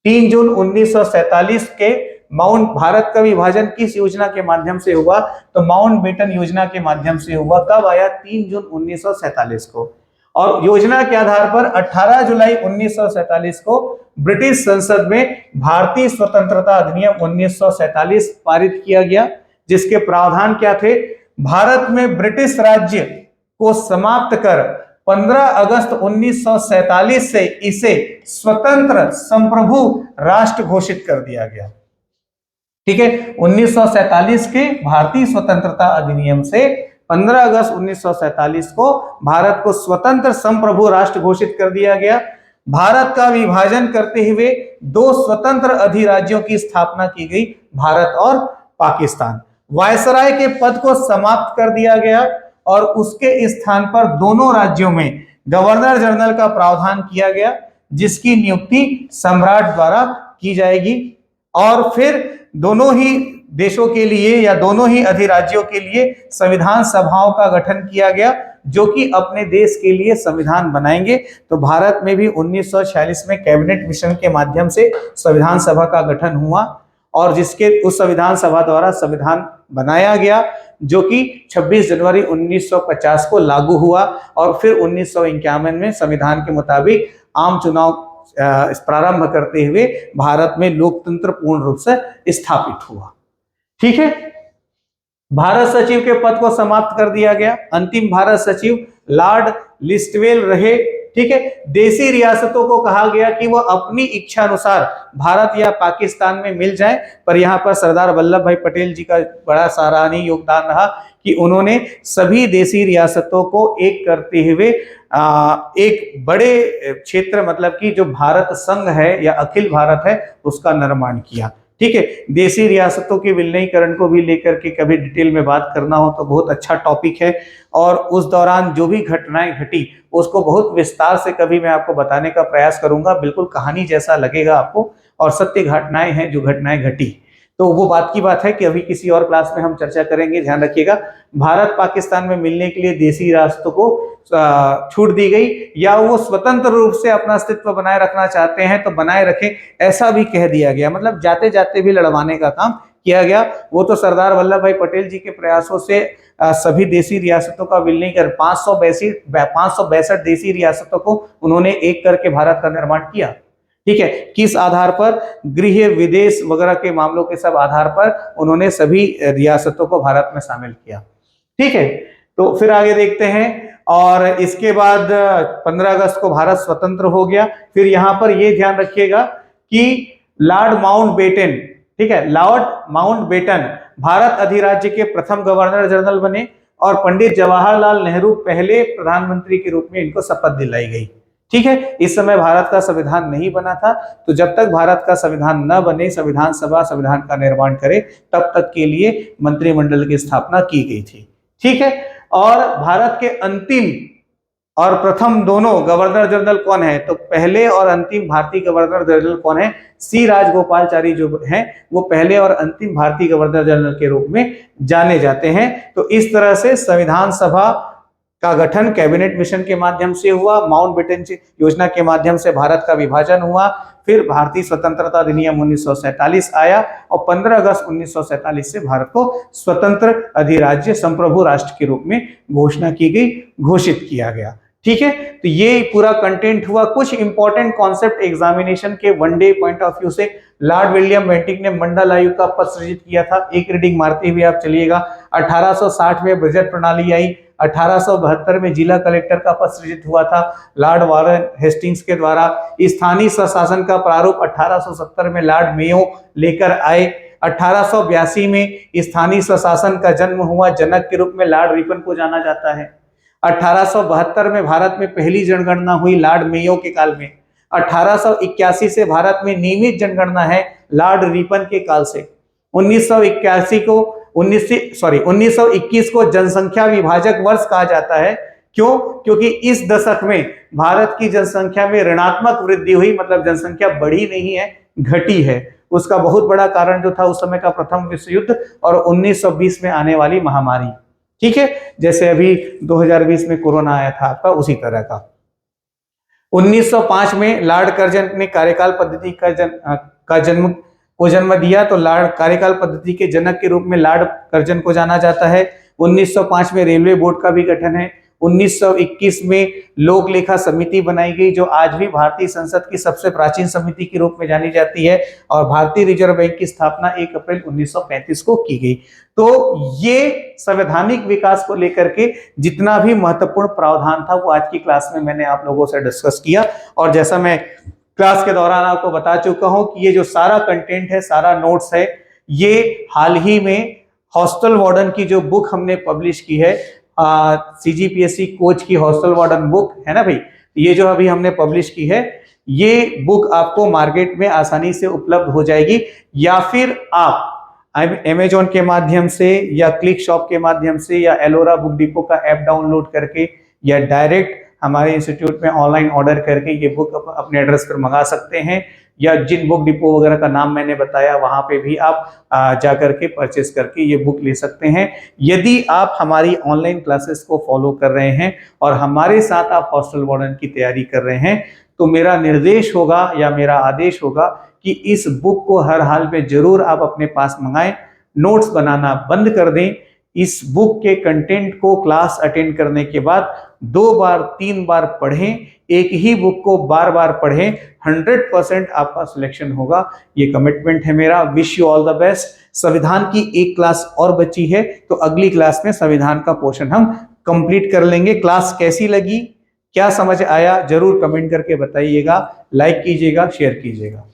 3 जून 1947 के भारत का विभाजन किस योजना के माध्यम से हुआ? तो माउंटबेटन योजना के माध्यम से हुआ। कब आया? 3 जून 1947 को। और योजना के आधार पर 18 जुलाई 1947 को ब्रिटिश संसद में भारतीय स्वतंत्रता अधिनियम 1947 पारित किया गया, जिसके प्रावधान क्या थे? भारत में ब्रिटिश राज्य को समाप्त कर 15 अगस्त 1947 से इसे स्वतंत्र संप्रभु राष्ट्र घोषित कर दिया गया। ठीक है, 1947 के भारतीय स्वतंत्रता अधिनियम से 15 अगस्त 1947 को भारत को स्वतंत्र संप्रभु राष्ट्र घोषित कर दिया गया। भारत का विभाजन करते हुए 2 स्वतंत्र अधिराज्यों की स्थापना की गई, भारत और पाकिस्तान। वायसराय के पद को समाप्त कर दिया गया और उसके स्थान पर दोनों राज्यों में गवर्नर जनरल का प्रावधान किया गया, जिसकी नियुक्ति सम्राट द्वारा की जाएगी। और फिर दोनों ही देशों के लिए या दोनों ही अधिराज्यों के लिए संविधान सभाओं का गठन किया गया, जो कि अपने देश के लिए संविधान बनाएंगे। तो भारत में भी 1946 में कैबिनेट मिशन के माध्यम से संविधान सभा का गठन हुआ और जिसके उस संविधान सभा द्वारा संविधान बनाया गया, जो कि 26 जनवरी 1950 को लागू हुआ और फिर 1951 में संविधान के मुताबिक आम चुनाव प्रारंभ करते हुए भारत में लोकतंत्र पूर्ण रूप से स्थापित हुआ। ठीक है, भारत सचिव के पद को समाप्त कर दिया गया। अंतिम भारत सचिव लॉर्ड लिस्टवेल रहे। ठीक है, देशी रियासतों को कहा गया कि वह अपनी इच्छा अनुसार भारत या पाकिस्तान में मिल जाएं, पर यहाँ पर सरदार वल्लभ भाई पटेल जी का बड़ा सराहनीय योगदान रहा कि उन्होंने सभी देशी रियासतों को एक करते हुए एक बड़े क्षेत्र, मतलब कि जो भारत संघ है या अखिल भारत है, उसका निर्माण किया। ठीक है, देशी रियासतों के विलीनीकरण को भी लेकर के कभी डिटेल में बात करना हो तो बहुत अच्छा टॉपिक है, और उस दौरान जो भी घटनाएं घटी उसको बहुत विस्तार से कभी मैं आपको बताने का प्रयास करूंगा। बिल्कुल कहानी जैसा लगेगा आपको, और सत्य घटनाएं हैं जो घटनाएं घटी, तो वो बात की बात है कि अभी किसी और क्लास में हम चर्चा करेंगे। ध्यान रखिएगा, भारत पाकिस्तान में मिलने के लिए देशी रियासतों को छूट दी गई, या वो स्वतंत्र रूप से अपना अस्तित्व बनाए रखना चाहते हैं तो बनाए रखें, ऐसा भी कह दिया गया। मतलब जाते जाते भी लड़वाने का काम किया गया। वो तो सरदार वल्लभ भाई पटेल जी के प्रयासों से सभी देशी रियासतों का विलीन कर 562 देशी रियासतों को उन्होंने एक करके भारत का निर्माण किया। ठीक है, किस आधार पर? गृह विदेश वगैरह के मामलों के सब आधार पर उन्होंने सभी रियासतों को भारत में शामिल किया। ठीक है, तो फिर आगे देखते हैं। और इसके बाद 15 अगस्त को भारत स्वतंत्र हो गया। फिर यहां पर यह ध्यान रखिएगा कि लॉर्ड माउंटबेटन, ठीक है, लॉर्ड माउंटबेटन भारत अधिराज्य के प्रथम गवर्नर जनरल बने और पंडित जवाहरलाल नेहरू पहले प्रधानमंत्री के रूप में इनको शपथ दिलाई गई। ठीक है, इस समय भारत का संविधान नहीं बना था, तो जब तक भारत का संविधान न बने, संविधान सभा संविधान का निर्माण करे, तब तक के लिए मंत्रिमंडल की स्थापना की गई थी। ठीक है, और भारत के अंतिम और प्रथम दोनों गवर्नर जनरल कौन है? तो पहले और अंतिम भारतीय गवर्नर जनरल कौन है? सी राजगोपालचारी जो हैं, वो पहले और अंतिम भारतीय गवर्नर जनरल के रूप में जाने जाते हैं। तो इस तरह से संविधान सभा का गठन कैबिनेट मिशन के माध्यम से हुआ, माउंटबेटन योजना के माध्यम से भारत का विभाजन हुआ, फिर भारतीय स्वतंत्रता अधिनियम 1947 आया और 15 अगस्त 1947 से भारत को स्वतंत्र अधिराज्य संप्रभु राष्ट्र के रूप में घोषणा की गई, घोषित किया गया। ठीक है, तो ये पूरा कंटेंट हुआ। कुछ इंपॉर्टेंट कॉन्सेप्ट एग्जामिनेशन के वनडे पॉइंट ऑफ व्यू से, लॉर्ड विलियम बेंटिक ने मंडल आयोग का पद सृजित किया था। एक रीडिंग मारते हुए आप चलिएगा। 1860 में बजट प्रणाली आई, 1872 में जिला कलेक्टर का पद सृजित हुआ था लॉर्ड वारन हेस्टिंग्स के द्वारा। स्थानीय स्वशासन का प्रारूप 1870 में लॉर्ड मेयो लेकर आए। 1882 में स्थानीय स्वशासन का जन्म हुआ, जनक के रूप में लॉर्ड रिपन को जाना जाता है। 1872 में भारत में पहली जनगणना हुई लॉर्ड मेयो के काल में। 1881 से भारत में नियमित जनगणना है लॉर्ड रिपन के काल से। 1921 को जनसंख्या विभाजक वर्ष कहा जाता है। क्यों? क्योंकि इस दशक में भारत की जनसंख्या में ऋणात्मक वृद्धि हुई, मतलब जनसंख्या बढ़ी नहीं है, घटी है। उसका बहुत बड़ा कारण जो था उस समय का प्रथम विश्व युद्ध और 1920 में आने वाली महामारी, ठीक है, जैसे अभी 2020 में कोरोना आया था आपका, उसी तरह का। 1905 में लॉर्ड कर्जन ने कार्यकाल पद्धति का जन्म दिया, तो लॉर्ड कार्यकाल पद्धति के जनक के रूप में लॉर्ड कर्जन को जाना जाता है। 1905 में रेलवे बोर्ड का भी गठन है। 1921 में लोक लेखा समिति बनाई गई, जो आज भी भारतीय संसद की सबसे प्राचीन समिति के रूप में जानी जाती है, और भारतीय रिजर्व बैंक की स्थापना 1 अप्रैल 1935 को की गई। तो ये संवैधानिक विकास को लेकर के जितना भी महत्वपूर्ण प्रावधान था वो आज की क्लास में मैंने आप लोगों से डिस्कस किया। और जैसा मैं क्लास के दौरान आपको बता चुका हूं कि ये जो सारा कंटेंट है, सारा नोट्स है, ये हाल ही में हॉस्टल वार्डन की जो बुक हमने पब्लिश की है, CGPSC कोच की हॉस्टल वार्डन बुक है ना भाई, ये जो अभी हमने पब्लिश की है, ये बुक आपको मार्केट में आसानी से उपलब्ध हो जाएगी, या फिर आप अमेजोन के माध्यम से या क्लिक शॉप के माध्यम से या एलोरा बुक डिपो का ऐप डाउनलोड करके या डायरेक्ट हमारे इंस्टीट्यूट में ऑनलाइन ऑर्डर करके ये बुक अपने एड्रेस पर मंगा सकते हैं, या जिन बुक डिपो वगैरह का नाम मैंने बताया वहां पे भी आप जा करके परचेस करके ये बुक ले सकते हैं। यदि आप हमारी ऑनलाइन क्लासेस को फॉलो कर रहे हैं और हमारे साथ आप हॉस्टल वार्डन की तैयारी कर रहे हैं, तो मेरा निर्देश होगा या मेरा आदेश होगा कि इस बुक को हर हाल में जरूर आप अपने पास मंगाएं, नोट्स बनाना बंद कर दें। इस बुक के कंटेंट को क्लास अटेंड करने के बाद 2 बार 3 बार पढ़ें, एक ही बुक को बार बार पढ़ें, 100% आपका सिलेक्शन होगा, ये कमिटमेंट है मेरा। Wish you all the best. संविधान की एक क्लास और बची है, तो अगली क्लास में संविधान का पोर्शन हम कंप्लीट कर लेंगे। क्लास कैसी लगी, क्या समझ आया, जरूर कमेंट करके बताइएगा, लाइक कीजिएगा, शेयर कीजिएगा।